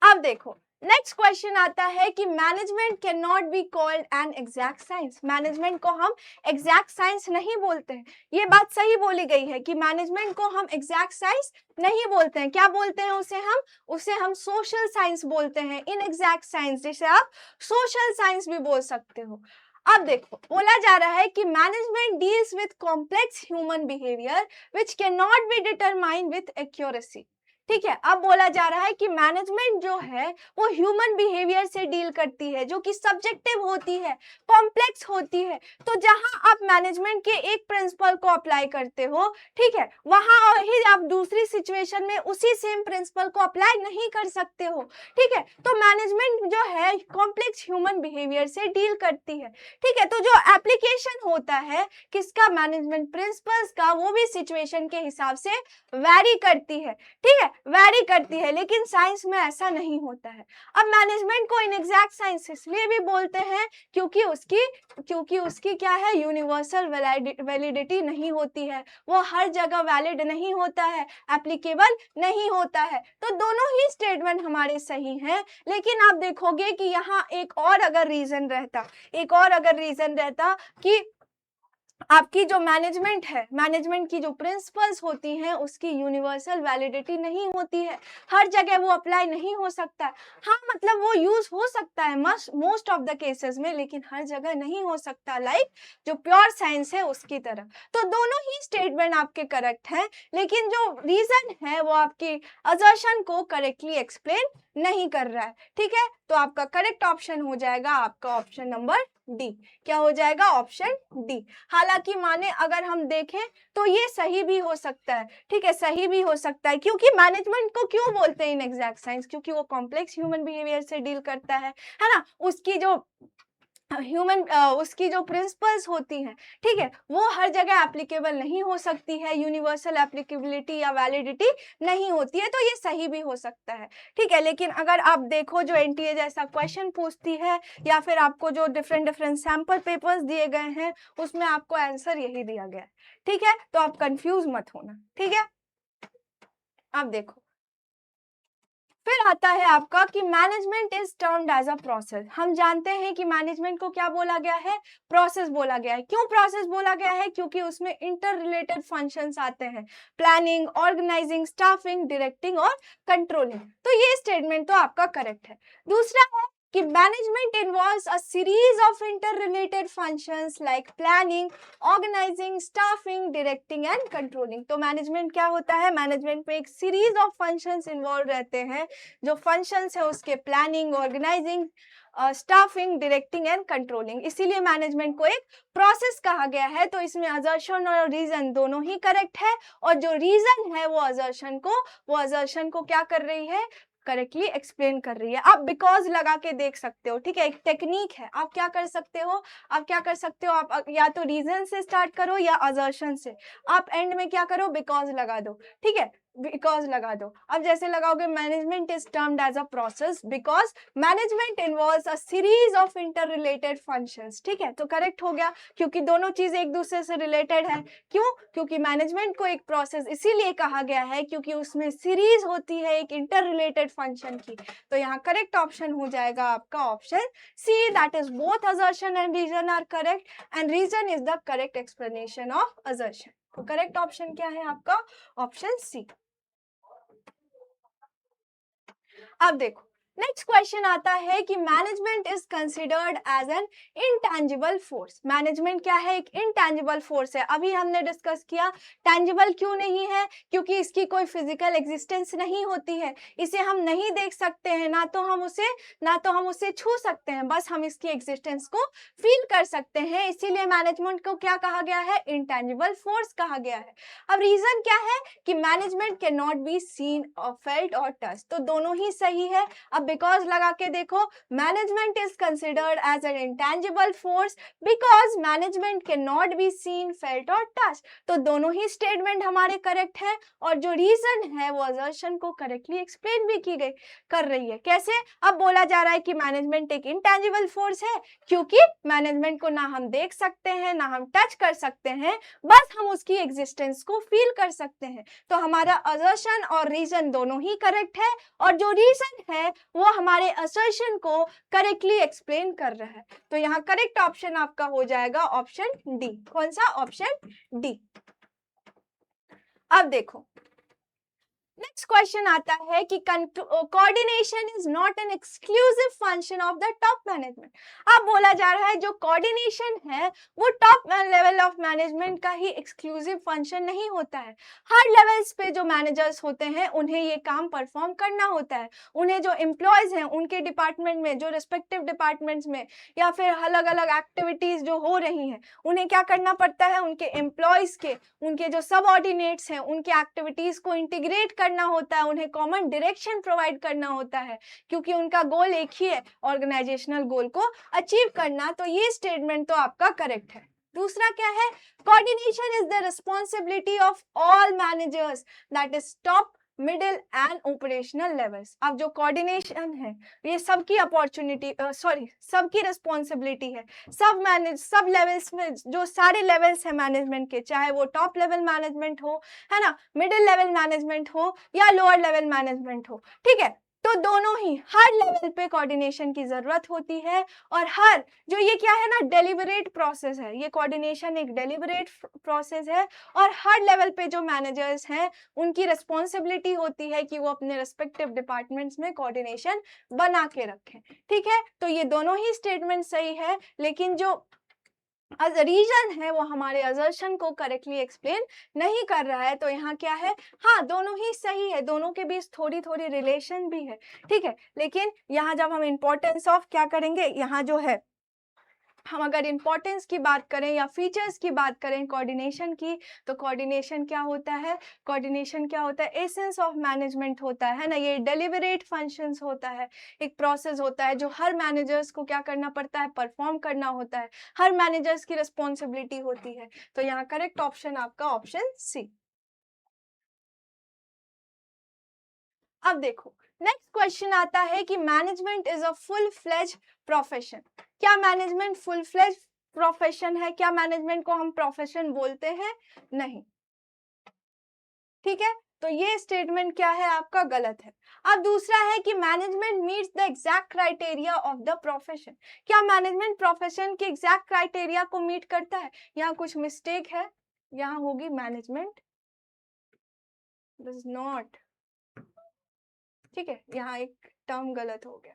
अब देखो नेक्स्ट क्वेश्चन आता है कि management can not be called an exact science. Management को हम एग्जैक्ट साइंस नहीं बोलते हैं। ये बात सही बोली गई है कि मैनेजमेंट को हम एग्जैक्ट साइंस नहीं बोलते हैं। क्या बोलते हैं उसे हम सोशल साइंस बोलते हैं, इन एग्जैक्ट साइंस, जिसे आप सोशल साइंस भी बोल सकते हो। अब देखो, बोला जा रहा है कि management deals with complex human behaviour which can not be determined with accuracy. ठीक है, अब बोला जा रहा है कि मैनेजमेंट जो है वो ह्यूमन बिहेवियर से डील करती है, जो कि सब्जेक्टिव होती है, कॉम्प्लेक्स होती है। तो जहां आप मैनेजमेंट के एक प्रिंसिपल को अप्लाई करते हो, ठीक है, वहां ही आप दूसरी सिचुएशन में उसी सेम प्रिंसिपल को अप्लाई नहीं कर सकते हो। ठीक है, तो मैनेजमेंट जो है कॉम्प्लेक्स ह्यूमन बिहेवियर से डील करती है। ठीक है, तो जो एप्लीकेशन होता है किसका, मैनेजमेंट प्रिंसिपल्स का, वो भी सिचुएशन के हिसाब से वैरी करती है। ठीक है, वैरी करती है, लेकिन साइंस में ऐसा नहीं होता है। अब मैनेजमेंट को इनएग्जैक्ट साइंस इसलिए भी बोलते हैं क्योंकि उसकी क्या है, यूनिवर्सल वैलिडिटी नहीं होती है, वो हर जगह वैलिड नहीं होता है, एप्लीकेबल नहीं होता है। तो दोनों ही स्टेटमेंट हमारे सही हैं, लेकिन आप देखोगे कि यहाँ एक और अगर रीजन रहता कि आपकी जो मैनेजमेंट है, मैनेजमेंट की जो प्रिंसिपल्स होती हैं उसकी यूनिवर्सल वैलिडिटी नहीं होती है, हर जगह वो अप्लाई नहीं हो सकता है। हाँ, मतलब वो यूज हो सकता है मोस्ट ऑफ द केसेस में, लेकिन हर जगह नहीं हो सकता, लाइक जो प्योर साइंस है उसकी तरह। तो दोनों ही स्टेटमेंट आपके करेक्ट हैं, लेकिन जो रीजन है वो आपकी असर्शन को करेक्टली एक्सप्लेन नहीं कर रहा है। ठीक है, तो आपका करेक्ट ऑप्शन हो जाएगा आपका ऑप्शन नंबर डी। क्या हो जाएगा, ऑप्शन डी। हालांकि माने अगर हम देखें तो ये सही भी हो सकता है। ठीक है, सही भी हो सकता है, क्योंकि मैनेजमेंट को क्यों बोलते हैं इन एग्जैक्ट साइंस, क्योंकि वो कॉम्प्लेक्स ह्यूमन बिहेवियर से डील करता है ना। उसकी जो प्रिंसिपल्स होती हैं, ठीक है, वो हर जगह एप्लीकेबल नहीं हो सकती है, यूनिवर्सल एप्लीकेबिलिटी या वैलिडिटी नहीं होती है, तो ये सही भी हो सकता है। ठीक है, लेकिन अगर आप देखो जो एनटीए जैसा क्वेश्चन पूछती है या फिर आपको जो डिफरेंट सैंपल पेपर्स दिए गए हैं उसमें आपको आंसर यही दिया गया है। ठीक है, तो आप कंफ्यूज मत होना। ठीक है, अब देखो, फिर आता है आपका कि management is termed as a process. हम जानते हैं कि मैनेजमेंट को क्या बोला गया है, प्रोसेस बोला गया है। क्यों प्रोसेस बोला गया है, क्योंकि उसमें इंटर रिलेटेड फंक्शंस आते हैं, प्लानिंग, ऑर्गेनाइजिंग, स्टाफिंग, डायरेक्टिंग और कंट्रोलिंग। तो ये स्टेटमेंट तो आपका करेक्ट है। दूसरा है कि management involves a series of interrelated functions like planning, organising, staffing, directing and controlling. तो मैनेजमेंट क्या होता है, मैनेजमेंट में एक सीरीज ऑफ फंक्शंस इन्वॉल्व रहते हैं। जो फंक्शंस है उसके planning, organising, staffing, directing and controlling, इसीलिए मैनेजमेंट को एक प्रोसेस कहा गया है। तो इसमें असर्शन और रीजन दोनों ही करेक्ट है, और जो रीजन है वो असर्शन को क्या कर रही है, करेक्टली एक्सप्लेन कर रही है। आप बिकॉज लगा के देख सकते हो। ठीक है, एक टेक्निक है, आप क्या कर सकते हो, आप या तो रीजन से स्टार्ट करो या असर्शन से, आप एंड में क्या करो, बिकॉज लगा दो। ठीक है, बिकॉज लगा दो। अब जैसे लगाओगे, management is termed as a process because management involves a series of interrelated functions. ठीक है, तो करेक्ट हो गया, क्योंकि दोनों चीजें एक दूसरे से रिलेटेड है। क्यों, क्योंकि मैनेजमेंट को एक प्रोसेस इसीलिए कहा गया है क्योंकि उसमें सीरीज होती है एक इंटर रिलेटेड फंक्शन की। तो यहाँ करेक्ट ऑप्शन हो जाएगा आपका option C, that is both assertion and reason are correct and reason is the correct explanation of assertion. तो करेक्ट ऑप्शन क्या है आपका, ऑप्शन सी। अब देखो, नेक्स्ट क्वेश्चन आता है कि management is considered as an intangible force. Management क्या है, एक इनटैंजिबल फोर्स है। अभी हमने डिस्कस किया टैंजिबल क्यों नहीं है, क्योंकि इसकी कोई फिजिकल एग्जिस्टेंस नहीं होती है, इसे हम नहीं देख सकते हैं, ना तो हम उसे छू सकते हैं, बस हम इसकी एग्जिस्टेंस को फील कर सकते हैं। इसीलिए मैनेजमेंट को क्या कहा गया है, इनटैंजिबल फोर्स कहा गया है। अब रीजन क्या है कि management can not be scene और फेल्ट और टच, तो दोनों ही सही है। अब बिकॉज लगा के देखो, management is considered as an intangible force because management can not be seen, felt और टच, तो दोनों ही स्टेटमेंट हमारे करेक्ट है। और जो रीजन है वो असर्शन को करेक्टली एक्सप्लेन भी कर रही है। कैसे, अब बोला जा रहा है कि मैनेजमेंट एक इंटेंजिबल फोर्स है क्योंकि मैनेजमेंट को ना हम देख सकते हैं ना हम टच कर सकते हैं, बस हम उसकी एग्जिस्टेंस को फील कर सकते हैं। तो हमारा असर्शन और रीजन दोनों ही करेक्ट है, और जो रीजन है वो हमारे असर्शन को करेक्टली एक्सप्लेन कर रहा है। तो यहाँ करेक्ट ऑप्शन आपका हो जाएगा ऑप्शन डी। कौन सा? Option D. अब देखो नेक्स्ट क्वेश्चन आता है कि coordination is not an exclusive function of the top management. अब बोला जा रहा है जो कोऑर्डिनेशन है वो टॉप लेवल ऑफ मैनेजमेंट का ही एक्सक्लूसिव फंक्शन नहीं होता है। हर लेवल्स पे जो मैनेजर्स होते हैं उन्हें ये काम परफॉर्म करना होता है। उन्हें जो एम्प्लॉयज हैं उनके डिपार्टमेंट में, जो रिस्पेक्टिव डिपार्टमेंट्स में या फिर अलग अलग एक्टिविटीज जो हो रही हैं उन्हें क्या करना पड़ता है, उनके एम्प्लॉयज के, उनके जो सबऑर्डिनेट्स हैं उनके एक्टिविटीज को इंटीग्रेट करना होता है, उन्हें कॉमन डायरेक्शन प्रोवाइड करना होता है, क्योंकि उनका गोल एक ही है, ऑर्गेनाइजेशनल गोल को अचीव करना। तो ये स्टेटमेंट तो आपका करेक्ट है। दूसरा क्या है? Coordination is the responsibility of all managers that is top, middle and operational levels. अब जो कोऑर्डिनेशन है ये सबकी अपॉर्चुनिटी सबकी रिस्पॉन्सिबिलिटी है। सब लेवल्स में जो सारे लेवल्स हैं मैनेजमेंट के, चाहे वो टॉप लेवल मैनेजमेंट हो, है ना, मिडिल लेवल मैनेजमेंट हो या लोअर लेवल मैनेजमेंट हो, ठीक है, तो दोनों ही हर लेवल पे कोऑर्डिनेशन की जरूरत होती है। और हर जो ये क्या है ना, डेलिबरेट प्रोसेस है, ये कोऑर्डिनेशन एक डेलिबरेट प्रोसेस है और हर लेवल पे जो मैनेजर्स हैं उनकी रिस्पॉन्सिबिलिटी होती है कि वो अपने रिस्पेक्टिव डिपार्टमेंट्स में कोऑर्डिनेशन बना के रखें। ठीक है, तो ये दोनों ही स्टेटमेंट सही है, लेकिन जो रीजन है वो हमारे असर्शन को करेक्टली एक्सप्लेन नहीं कर रहा है। तो यहाँ क्या है? हाँ, दोनों ही सही है, दोनों के बीच थोड़ी थोड़ी रिलेशन भी है, ठीक है, लेकिन यहाँ जब हम इंपॉर्टेंस ऑफ क्या करेंगे, यहाँ जो है हम अगर इंपॉर्टेंस की बात करें या फीचर्स की बात करें कोऑर्डिनेशन की, तो कोऑर्डिनेशन क्या होता है? कोऑर्डिनेशन क्या होता है? एसेंस ऑफ मैनेजमेंट होता है ना, ये डेलिबरेट फंक्शंस होता है, एक प्रोसेस होता है जो हर मैनेजर्स को क्या करना पड़ता है? परफॉर्म करना होता है, हर मैनेजर्स की रिस्पॉन्सिबिलिटी होती है। तो यहाँ करेक्ट ऑप्शन आपका ऑप्शन सी। अब देखो नेक्स्ट क्वेश्चन आता है कि management is a full fledge profession. क्या मैनेजमेंट फुल फ्लेज प्रोफेशन है? क्या मैनेजमेंट को हम प्रोफेशन बोलते हैं? नहीं, ठीक है, तो ये स्टेटमेंट क्या है आपका? गलत है। अब दूसरा है कि management meets the exact criteria of the profession. क्या मैनेजमेंट प्रोफेशन के एग्जैक्ट क्राइटेरिया को मीट करता है? यहाँ कुछ मिस्टेक है, यहाँ होगी मैनेजमेंट डज नॉट, ठीक है, यहाँ एक टर्म गलत हो गया।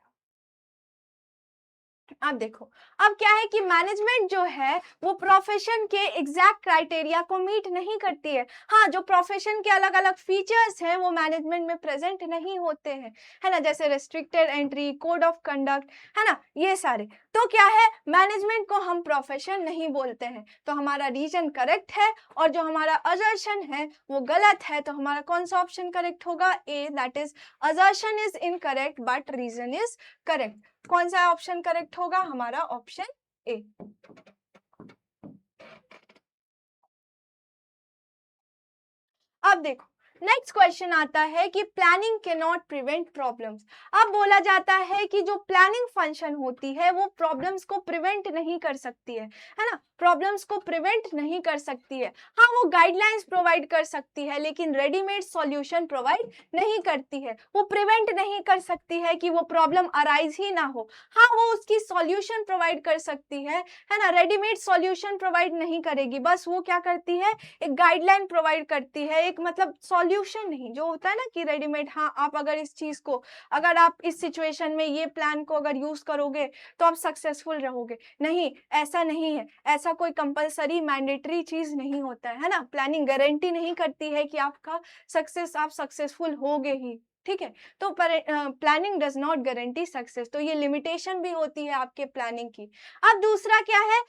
अब देखो, अब क्या है कि मैनेजमेंट जो है वो प्रोफेशन के एग्जैक्ट क्राइटेरिया को मीट नहीं करती है। हाँ, जो प्रोफेशन के अलग अलग फीचर्स हैं वो मैनेजमेंट में प्रेजेंट नहीं होते हैं, है ना, जैसे restricted entry, code of conduct, है ना, ये सारे। तो क्या है, मैनेजमेंट को हम प्रोफेशन नहीं बोलते हैं। तो हमारा रीजन करेक्ट है और जो हमारा असर्शन है वो गलत है। तो हमारा कौन सा ऑप्शन करेक्ट होगा? A, that is assertion is incorrect but reason is correct. कौन सा ऑप्शन करेक्ट होगा? हमारा ऑप्शन ए। अब देखो नेक्स्ट क्वेश्चन आता है कि planning can not prevent problems. अब बोला जाता है कि जो प्लानिंग फंक्शन होती है वो प्रॉब्लम्स को प्रिवेंट नहीं कर सकती है ना, प्रॉब्लम्स को प्रिवेंट नहीं कर सकती है। हाँ, वो गाइडलाइंस प्रोवाइड कर सकती है लेकिन रेडीमेड सॉल्यूशन प्रोवाइड नहीं करती है। वो प्रिवेंट नहीं कर सकती है कि वो प्रॉब्लम अराइज ही ना हो। हाँ, वो उसकी सॉल्यूशन प्रोवाइड कर सकती है ना, रेडीमेड सॉल्यूशन प्रोवाइड नहीं करेगी, बस वो क्या करती है? एक गाइडलाइन प्रोवाइड करती है, एक मतलब सॉल्यूशन नहीं, जो होता है ना कि रेडीमेड, हाँ आप अगर इस चीज को, अगर आप इस सिचुएशन में ये प्लान को अगर यूज करोगे तो आप सक्सेसफुल रहोगे। नहीं, ऐसा नहीं है, ऐसा कोई कंपलसरी मैंडेटरी चीज नहीं होता है ना। प्लानिंग गारंटी नहीं करती है कि आपका सक्सेस, आप सक्सेसफुल होगे ही, ठीक है। तो planning does not guarantee success, तो ये लिमिटेशन भी होती है आपके प्लानिंग की। अब दूसरा क्या है?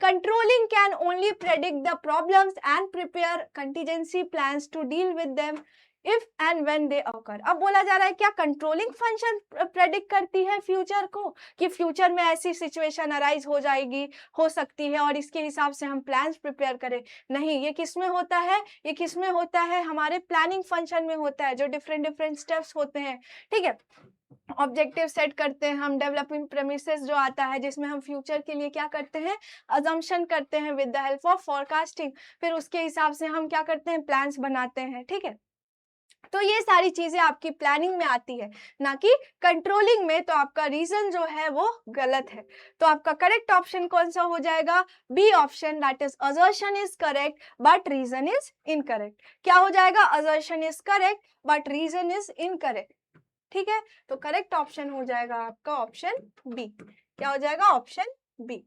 Controlling can only predict the problems and prepare contingency plans to deal with them if and when they occur. अब बोला जा रहा है क्या कंट्रोलिंग फंक्शन प्रेडिक्ट करती है फ्यूचर को, कि फ्यूचर में ऐसी सिचुएशन अराइज हो जाएगी, हो सकती है और इसके हिसाब से हम प्लान्स प्रिपेयर करें? नहीं, ये किस में होता है? ये किस में होता है? हमारे प्लानिंग फंक्शन में होता है, जो डिफरेंट स्टेप्स होते हैं, ठीक है। ऑब्जेक्टिव सेट करते हैं हम, डेवलपिंग प्रेमिसेस जो आता है जिसमें हम फ्यूचर के लिए क्या करते हैं? अजम्पशन करते हैं with the help of forecasting, फिर उसके हिसाब से हम क्या करते हैं? प्लान्स बनाते हैं, ठीक है। तो ये सारी चीजें आपकी प्लानिंग में आती है, ना कि कंट्रोलिंग में। तो आपका रीजन जो है वो गलत है। तो आपका करेक्ट ऑप्शन कौन सा हो जाएगा? B option, that is assertion is correct but reason is incorrect. क्या हो जाएगा? Assertion is correct but reason is incorrect. ठीक है, तो करेक्ट ऑप्शन हो जाएगा आपका ऑप्शन बी। क्या हो जाएगा? Option B.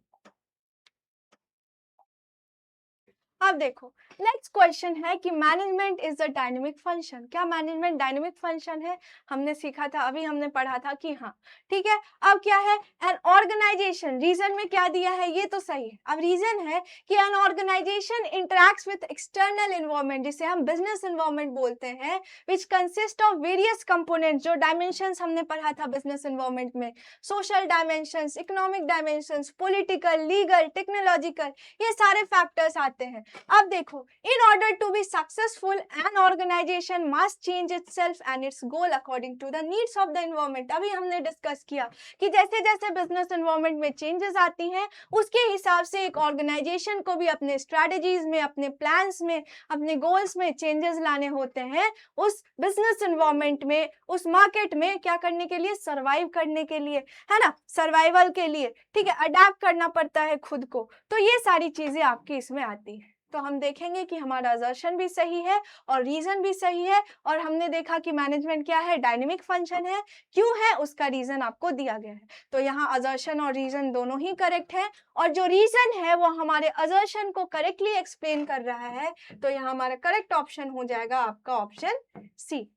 अब देखो, नेक्स्ट क्वेश्चन है कि management is a dynamic function. क्या मैनेजमेंट डायनेमिक फंक्शन है? हमने सीखा था, अभी हमने पढ़ा था कि हाँ। ठीक है, अब क्या है? एन ऑर्गेनाइजेशन, रीजन में क्या दिया है? ये तो सही है। अब रीजन है कि an organization interacts with external environment, जिसे हम बिजनेस एनवायरनमेंट बोलते हैं, which consist of various components. जो डायमेंशंस हमने पढ़ा था बिजनेस एनवायरनमेंट में, social dimensions, economic dimensions, political, legal, technological, ये सारे फैक्टर्स आते हैं। अब देखो, in order to be successful an organization must change itself and its goal according to the needs of the environment. अभी हमने डिस्कस किया कि जैसे जैसे बिजनेस एनवायरनमेंट में चेंजेस आती हैं, उसके हिसाब से एक ऑर्गेनाइजेशन को भी अपने स्ट्रैटेजीज में, अपने प्लान्स में, अपने गोल्स में चेंजेस लाने होते हैं। उस बिजनेस एनवायरनमेंट में, उस मार्केट में क्या करने के लिए? सर्वाइव करने के लिए, है ना, सर्वाइवल के लिए। ठीक है, अडेप्ट करना पड़ता है खुद को। तो ये सारी चीजें आपकी इसमें आती है। तो हम देखेंगे कि हमारा असर्शन भी सही है और रीजन भी सही है। और हमने देखा कि मैनेजमेंट क्या है? डायनेमिक फंक्शन है। क्यों है? उसका रीजन आपको दिया गया है। तो यहाँ असर्शन और रीजन दोनों ही करेक्ट है, और जो रीजन है वो हमारे असर्शन को करेक्टली एक्सप्लेन कर रहा है। तो यहाँ हमारा करेक्ट ऑप्शन हो जाएगा आपका ऑप्शन सी।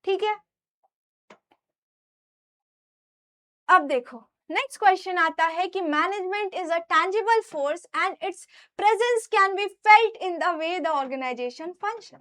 ठीक है, अब देखो, नेक्स्ट क्वेश्चन आता है कि management is a tangible force and its presence can be felt in the way the organization function.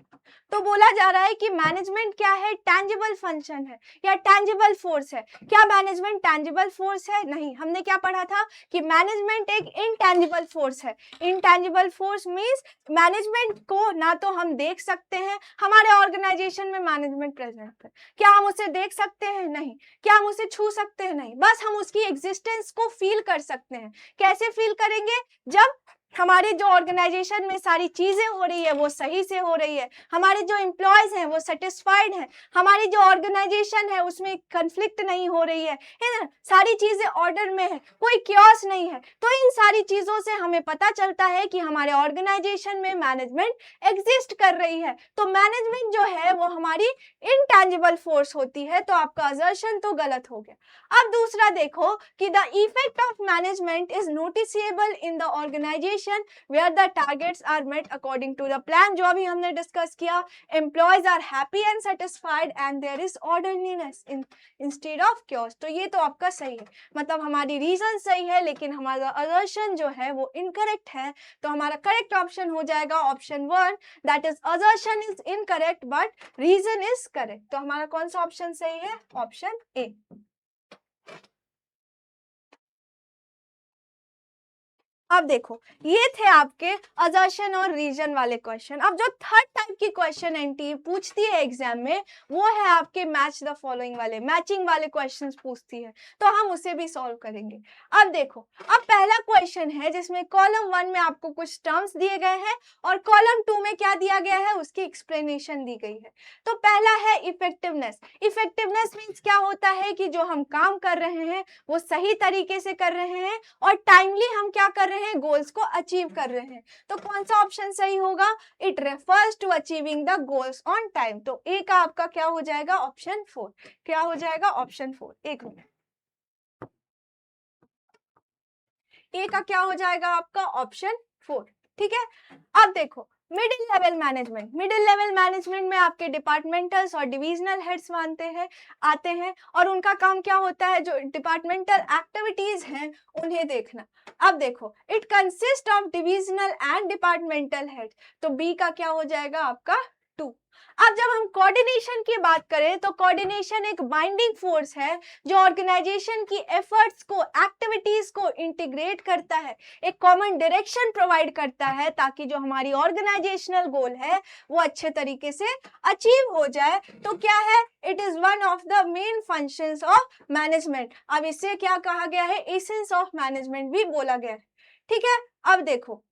तो बोला जा रहा है कि मैनेजमेंट क्या है? टैंजिबल फंक्शन है या टैंजिबल फोर्स है। क्या मैनेजमेंट टैंजिबल फोर्स है? नहीं। हमने क्या पढ़ा था कि मैनेजमेंट एक इनटैंजिबल फोर्स है। इनटैंजिबल फोर्स मीन्स मैनेजमेंट को ना तो हम देख सकते हैं, हमारे ऑर्गेनाइजेशन में मैनेजमेंट प्रेजेंट है, क्या हम उसे देख सकते हैं? नहीं। क्या हम उसे छू सकते हैं? नहीं। बस हम उसकी एग्जिस्टेंस को फील कर सकते हैं। कैसे फील करेंगे? जब हमारे जो ऑर्गेनाइजेशन में सारी चीजें हो रही है वो सही से हो रही है, हमारे जो एम्प्लॉयज हैं वो सेटिस्फाइड हैं, हमारी जो ऑर्गेनाइजेशन है उसमें कंफ्लिक्ट नहीं हो रही है ना, सारी चीजें ऑर्डर में है, कोई क्योस नहीं है। तो इन सारी चीजों से हमें पता चलता है कि हमारे ऑर्गेनाइजेशन में मैनेजमेंट एग्जिस्ट कर रही है। तो मैनेजमेंट जो है वो हमारी इनटैंजिबल फोर्स होती है। तो आपका असर्शन तो गलत हो गया। अब दूसरा देखो कि the effect of management is noticeable in the organisation where the targets are met according to the plan। जो अभी हमने डिस्कस किया, employees are happy and satisfied and there is orderliness instead of chaos। तो ये तो आपका सही है, मतलब हमारी रीजन सही है लेकिन हमारा असर्शन जो है वो इनकरेक्ट है। तो हमारा करेक्ट ऑप्शन हो जाएगा option 1, that is assertion is incorrect but reason is correct. तो हमारा कौन सा ऑप्शन सही है? Option A. अब देखो, ये थे आपके असर्शन और रीजन वाले क्वेश्चन। अब जो थर्ड टाइप की क्वेश्चन एनटीए पूछती है एग्जाम में, वो है आपके मैच द फॉलोइंग वाले, मैचिंग वाले क्वेश्चंस पूछती है। तो हम उसे भी सॉल्व करेंगे। अब देखो, अब पहला क्वेश्चन है जिसमें कॉलम 1 में आपको कुछ टर्म्स दिए गए हैं और कॉलम 2 में क्या दिया गया है? उसकी एक्सप्लेनेशन दी गई है। तो पहला है इफेक्टिवनेस। इफेक्टिवनेस मीन्स क्या होता है कि जो हम काम कर रहे हैं वो सही तरीके से कर रहे हैं और टाइमली हम क्या कर रहे हैं? गोल्स को अचीव कर रहे हैं। तो कौन सा ऑप्शन सही होगा? It refers to achieving the goals on time. तो ए का आपका क्या हो जाएगा? ऑप्शन 4। क्या हो जाएगा? ऑप्शन 4। एक मिनट, ए का क्या हो जाएगा आपका? ऑप्शन 4। ठीक है, अब देखो, middle level management. Middle level management में आपके डिपार्टमेंटल्स और डिविजनल हेड्स मानते हैं आते हैं और उनका काम क्या होता है? जो डिपार्टमेंटल एक्टिविटीज हैं उन्हें देखना। अब देखो, it consist of divisional and departmental head. तो बी का क्या हो जाएगा आपका? 2। अब जब हम कोऑर्डिनेशन की बात करें तो कोऑर्डिनेशन एक बाइंडिंग फोर्स है जो ऑर्गेनाइजेशन की एफर्ट्स को, एक्टिविटीज को इंटीग्रेट करता है, एक कॉमन डायरेक्शन प्रोवाइड करता है ताकि जो हमारी ऑर्गेनाइजेशनल गोल है वो अच्छे तरीके से अचीव हो जाए। तो क्या है? It is one of the main functions of management. अब इससे क्या कहा गया है? एसेंस ऑफ मैनेजमेंट भी बोला गया है। ठीक है, अब देखो,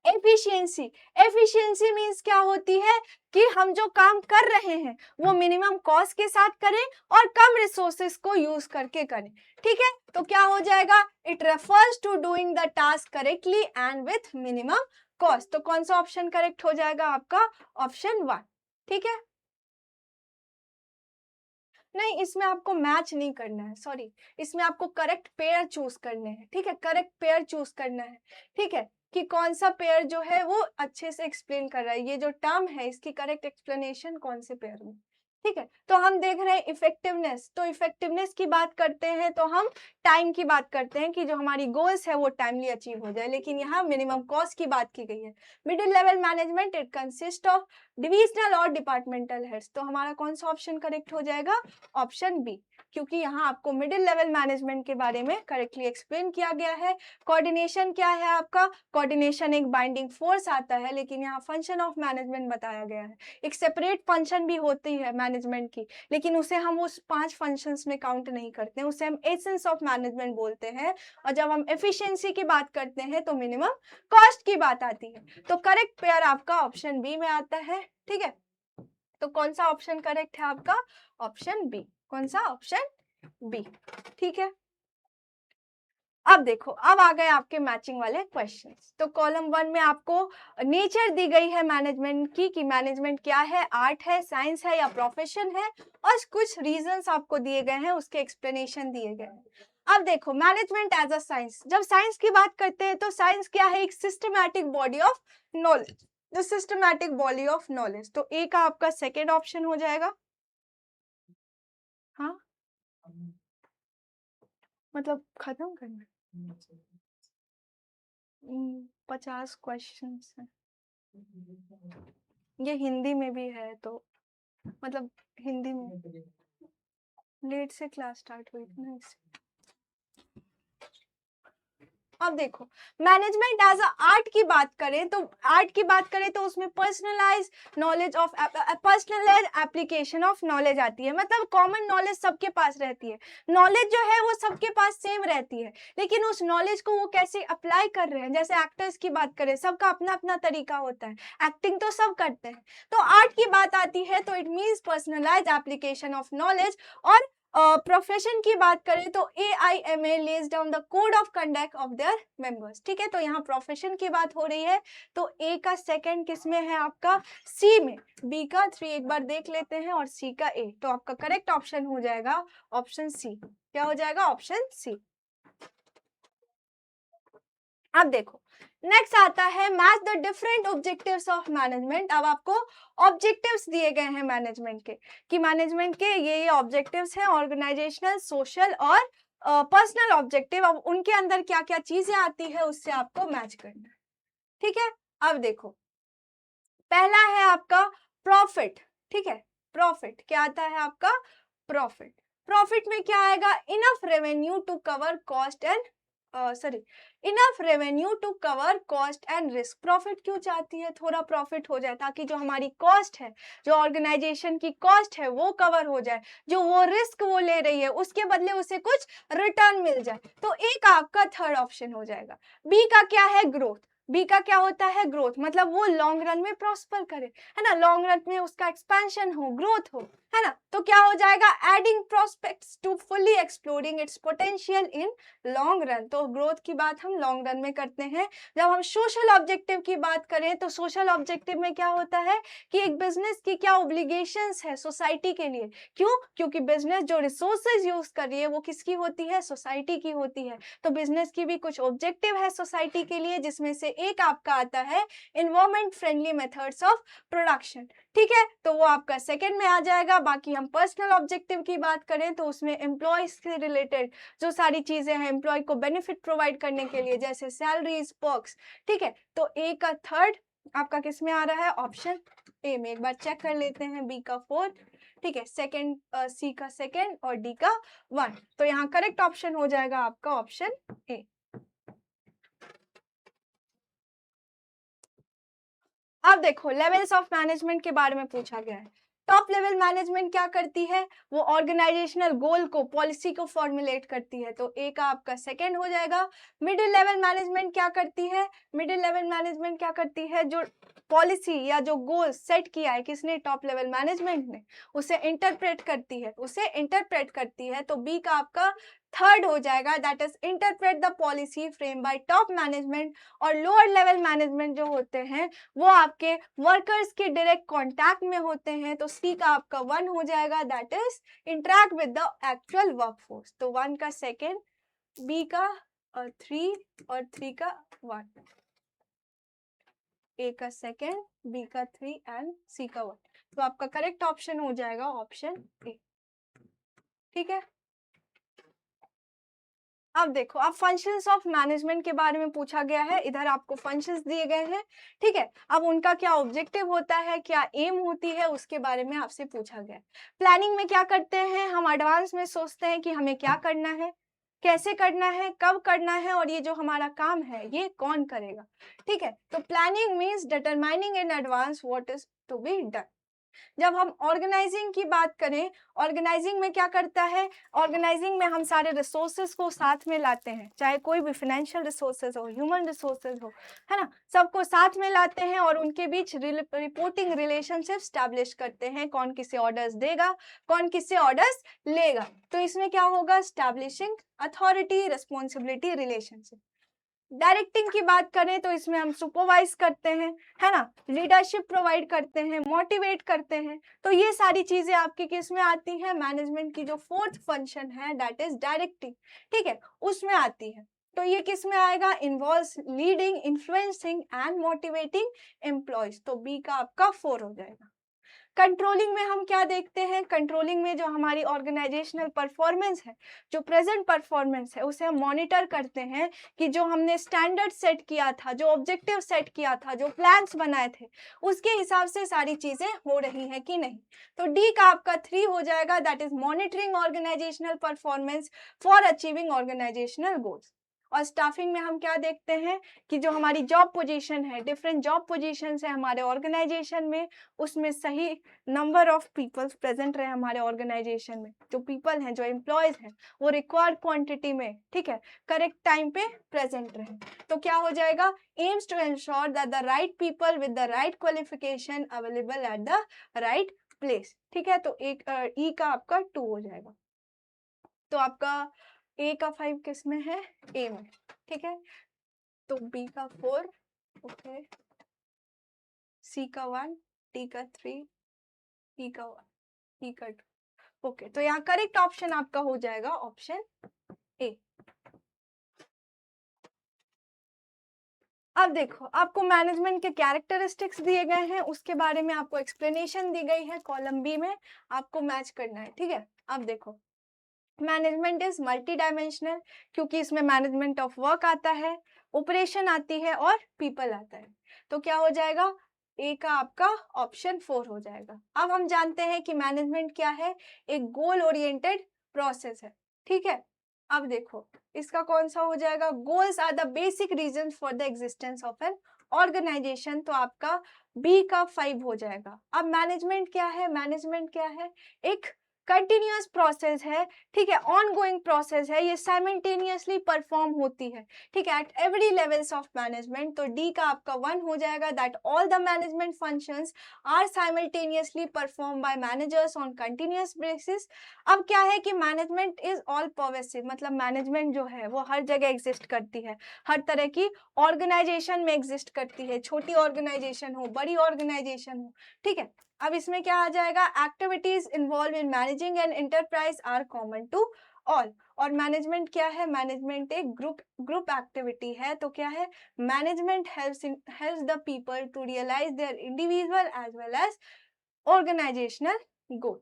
एफिशिएंसी, एफिशिएंसी मीन्स क्या होती है कि हम जो काम कर रहे हैं वो मिनिमम कॉस्ट के साथ करें और कम रिसोर्सेस को यूज करके करें, ठीक है। तो क्या हो जाएगा, it refers to doing the task correctly and with minimum cost. तो कौन सा ऑप्शन करेक्ट हो जाएगा आपका, ऑप्शन 1, ठीक है। नहीं, इसमें आपको मैच नहीं करना है, सॉरी, इसमें आपको करेक्ट पेयर चूज करने हैं, ठीक है, करेक्ट पेयर चूज करना है, ठीक है, कि कौन सा पेयर जो है वो अच्छे से एक्सप्लेन कर रहा है, ये जो टर्म है इसकी करेक्ट एक्सप्लेनेशन कौन से पेयर में, ठीक है। तो हम देख रहे हैं इफेक्टिवनेस, तो इफेक्टिवनेस की बात करते हैं तो हम टाइम की बात करते हैं कि जो हमारी गोल्स है वो टाइमली अचीव हो जाए, लेकिन यहाँ मिनिमम कॉस्ट की बात की गई है। Middle level management it consist of divisional और डिपार्टमेंटल हेड्स, तो हमारा कौन सा ऑप्शन करेक्ट हो जाएगा, ऑप्शन बी, क्योंकि यहाँ आपको मिडिल लेवल मैनेजमेंट के बारे में करेक्टली एक्सप्लेन किया गया है। कोऑर्डिनेशन क्या है आपका, कोऑर्डिनेशन एक बाइंडिंग फोर्स आता है, लेकिन यहाँ फंक्शन ऑफ मैनेजमेंट बताया गया है। एक सेपरेट फंक्शन भी होती है मैनेजमेंट की, लेकिन उसे हम उस 5 फंक्शंस में काउंट नहीं करते हैं, उसे हम एसेंस ऑफ मैनेजमेंट बोलते हैं। और जब हम एफिशिएंसी की बात करते हैं तो मिनिमम कॉस्ट की बात आती है। तो करेक्ट पेयर आपका ऑप्शन बी में आता है, ठीक है। तो कौन सा ऑप्शन करेक्ट है आपका, ऑप्शन बी, कौन सा, ऑप्शन बी, ठीक है। अब देखो, अब आ गए आपके मैचिंग वाले क्वेश्चंस। तो कॉलम 1 में आपको नेचर दी गई है मैनेजमेंट की, कि मैनेजमेंट क्या है, आर्ट है, साइंस है या प्रोफेशन है, और कुछ रीजंस आपको दिए गए हैं, उसके एक्सप्लेनेशन दिए गए हैं। अब देखो, मैनेजमेंट एज अ साइंस, जब साइंस की बात करते हैं तो साइंस क्या है, एक systematic body of knowledge, the systematic body of knowledge. तो ए का आपका सेकेंड ऑप्शन हो जाएगा। हाँ, मतलब खत्म करना, 50 क्वेश्चन है, ये हिंदी में भी है, तो मतलब हिंदी में लेट से क्लास स्टार्ट हुई थी ना, इससे। अब देखो, मैनेजमेंट एज अ आर्ट की बात करें तो, आर्ट की बात करें तो उसमें personalize knowledge of, personalize application of knowledge आती है, मतलब कॉमन नॉलेज सबके पास रहती है, नॉलेज जो है वो सबके पास सेम रहती है, लेकिन उस नॉलेज को वो कैसे अप्लाई कर रहे हैं। जैसे एक्टर्स की बात करें, सबका अपना अपना तरीका होता है, एक्टिंग तो सब करते हैं। तो आर्ट की बात आती है तो it means personalize application of knowledge. और प्रोफेशन की बात करें तो AIMA lays down the code of conduct of their members, ठीक है। तो यहाँ प्रोफेशन की बात हो रही है, तो ए का सेकंड किस में है आपका, सी में, बी का 3 एक बार देख लेते हैं, और सी का ए। तो आपका करेक्ट ऑप्शन हो जाएगा ऑप्शन सी, क्या हो जाएगा, ऑप्शन सी। अब देखो, नेक्स्ट आता है match the different objectives of management. अब आपको ऑब्जेक्टिव्स दिए गए हैं मैनेजमेंट के, कि मैनेजमेंट के ये ऑब्जेक्टिव्स हैं, ऑर्गेनाइजेशनल, सोशल और पर्सनल ऑब्जेक्टिव। अब उनके अंदर क्या क्या चीजें आती है उससे आपको मैच करना है, ठीक है। अब देखो, पहला है आपका प्रॉफिट, ठीक है, प्रॉफिट क्या आता है आपका, प्रॉफिट। प्रॉफिट में क्या आएगा, enough revenue to cover cost and, sorry, enough revenue to cover cost and risk. Profit क्यों चाहती है, थोड़ा प्रॉफिट हो जाए ताकि जो हमारी कॉस्ट है, जो ऑर्गेनाइजेशन की कॉस्ट है वो कवर हो जाए, जो वो रिस्क वो ले रही है उसके बदले उसे कुछ रिटर्न मिल जाए। तो ए का आपका थर्ड ऑप्शन हो जाएगा। बी का क्या है, ग्रोथ। बी का क्या होता है, ग्रोथ, मतलब वो लॉन्ग रन में प्रॉस्पर करे, है ना, लॉन्ग रन में उसका एक्सपेंशन हो, ग्रोथ हो, है ना। तो क्या हो जाएगा, adding prospects to fully exploring its potential in long run. तो ग्रोथ की बात हम लॉन्ग रन में करते हैं। जब हम सोशल ऑब्जेक्टिव की बात करें तो सोशल ऑब्जेक्टिव में क्या होता है कि एक बिजनेस की क्या ऑब्लिगेशंस है सोसाइटी के लिए, क्यों, क्योंकि बिजनेस जो रिसोर्सेज यूज कर रही है वो किसकी होती है, सोसाइटी की होती है। तो बिजनेस की भी कुछ ऑब्जेक्टिव है सोसाइटी के लिए, जिसमें से एक आपका आता है environment friendly methods of production, ठीक है। तो वो आपका सेकंड में आ जाएगा। बाकी हम पर्सनल ऑब्जेक्टिव की बात करें तो उसमें एम्प्लॉय से रिलेटेड जो सारी चीजें हैं, एम्प्लॉय को बेनिफिट प्रोवाइड करने के लिए, जैसे सैलरीज, पर्क्स, ठीक है। तो ए का थर्ड आपका किस में आ रहा है, ऑप्शन ए में। एक बार चेक कर लेते हैं, बी का फोर्थ, ठीक है, सेकंड, सी का सेकंड और डी का 1। तो यहाँ करेक्ट ऑप्शन हो जाएगा आपका ऑप्शन ए। अब देखो, लेवल्स ऑफ मैनेजमेंट के बारे में पूछा गया है। टॉप लेवल मैनेजमेंट क्या करती है, वो ऑर्गेनाइजेशनल गोल को, पॉलिसी को फॉर्मुलेट करती है, तो ए का आपका सेकंड हो जाएगा। मिडिल लेवल मैनेजमेंट क्या करती है, मिडिल लेवल मैनेजमेंट क्या करती है, जो पॉलिसी या जो गोल सेट किया है किसने, टॉप लेवल मैनेजमेंट ने, उसे इंटरप्रेट करती है, उसे इंटरप्रेट करती है, तो बी का आपका थर्ड हो जाएगा, that is interpret the policy frame by top management. और लोअर लेवल मैनेजमेंट जो होते हैं वो आपके वर्कर्स के डायरेक्ट कांटेक्ट में होते हैं, तो सी का आपका वन हो जाएगा, that is interact with the actual workforce. तो वन का सेकेंड, बी का थ्री और थ्री का वन, ए का सेकेंड, बी का थ्री एंड सी का वन, तो आपका करेक्ट ऑप्शन हो जाएगा ऑप्शन ए। ठीक है, अब देखो, अब फंक्शंस ऑफ मैनेजमेंट के बारे में पूछा गया है, इधर आपको फंक्शंस दिए गए हैं। ठीक है, अब उनका क्या ऑब्जेक्टिव होता है, क्या एम होती है, उसके बारे में आपसे पूछा गया है। प्लानिंग में क्या करते हैं हम, एडवांस में सोचते हैं कि हमें क्या करना है, कैसे करना है, कब करना है, और ये जो हमारा काम है ये कौन करेगा। ठीक है, तो planning means determining in advance what is to be done. जब हम ऑर्गेनाइजिंग की बात करें, ऑर्गेनाइजिंग में क्या करता है, ऑर्गेनाइजिंग में हम सारे रिसोर्सेज को साथ में लाते हैं, चाहे कोई भी फाइनेंशियल रिसोर्सेज हो, ह्यूमन रिसोर्सेज हो, है ना, सबको साथ में लाते हैं और उनके बीच रिपोर्टिंग रिलेशनशिप स्टैब्लिश करते हैं, कौन किसे ऑर्डर्स देगा, कौन किसे ऑर्डर्स लेगा। तो इसमें क्या होगा, establishing authority responsibility relationship. Directing की बात करें तो इसमें हम सुपरवाइज करते हैं, है ना, लीडरशिप प्रोवाइड करते हैं, मोटिवेट करते हैं, तो ये सारी चीजें आपकी किस में आती हैं, मैनेजमेंट की जो फोर्थ फंक्शन है दैट इज डायरेक्टिंग। ठीक है, उसमें आती है, तो ये किस में आएगा, involves leading, influencing and motivating employees, तो बी का आपका 4 हो जाएगा। कंट्रोलिंग में हम क्या देखते हैं, कंट्रोलिंग में जो हमारी ऑर्गेनाइजेशनल परफॉर्मेंस है, जो प्रेजेंट परफॉर्मेंस है, उसे हम मॉनिटर करते हैं कि जो हमने स्टैंडर्ड सेट किया था, जो ऑब्जेक्टिव सेट किया था, जो प्लान्स बनाए थे, उसके हिसाब से सारी चीजें हो रही हैं कि नहीं। तो डी का आपका 3 हो जाएगा, that is monitoring organizational performance for achieving organizational goals. और स्टाफिंग में हम क्या देखते हैं कि जो हमारी जॉब पोजीशन है, डिफरेंट जॉब पोजीशन है हमारे ऑर्गेनाइजेशन में, उसमें सही नंबर ऑफ पीपल प्रेजेंट रहे हमारे ऑर्गेनाइजेशन में, जो पीपल हैं, जो एम्प्लॉयज हैं, वो रिक्वायर्ड क्वांटिटी में, ठीक है, करेक्ट टाइम पे प्रेजेंट रहे। तो क्या हो जाएगा, aims to ensure that the right people with the right qualification available at the right place. ठीक है, तो एक ई का आपका 2 हो जाएगा। तो आपका ए का 5 किस में है, ए में। ठीक है, तो बी का 4, ओके, सी का 1, डी का 3, ई का 1, ई का 2। ओके, तो यहाँ करेक्ट ऑप्शन आपका हो जाएगा ऑप्शन ए। अब देखो, आपको मैनेजमेंट के कैरेक्टरिस्टिक्स दिए गए हैं, उसके बारे में आपको एक्सप्लेनेशन दी गई है, कॉलम बी में आपको मैच करना है। ठीक है, अब देखो, मैनेजमेंट इज मल्टी डायमेंशनल, क्योंकि इसमें मैनेजमेंट ऑफ वर्क आता है, ऑपरेशन आती है और पीपल आता है, तो क्या हो जाएगा, ए का आपका ऑप्शन 4 हो जाएगा। अब हम जानते हैं कि मैनेजमेंट क्या है, एक गोल ओरिएंटेड प्रोसेस है। ठीक है, अब देखो इसका कौन सा हो जाएगा, goals are the basic reason for the existence of an organization, तो आपका बी का 5 हो जाएगा। अब मैनेजमेंट क्या है, मैनेजमेंट क्या है, एक कंटिन्यूअस प्रोसेस है, ठीक है, ऑनगोइंग प्रोसेस है, ये साइमल्टेनियसली परफॉर्म होती है, ठीक है, at every levels of management. तो डी का आपका 1 हो जाएगा, that all the management functions are simultaneously perform by managers on continuous basis. अब क्या है कि मैनेजमेंट इज ऑल परवेसिव, मतलब मैनेजमेंट जो है वो हर जगह एग्जिस्ट करती है, हर तरह की ऑर्गेनाइजेशन में एग्जिस्ट करती है, छोटी ऑर्गेनाइजेशन हो, बड़ी ऑर्गेनाइजेशन हो। ठीक है, अब इसमें क्या आ जाएगा, activities involve in managing an enterprise are common to all. और मैनेजमेंट क्या है, मैनेजमेंट एक ग्रुप एक्टिविटी है, तो क्या है, management helps the people to realise their individual as well as organisational goal.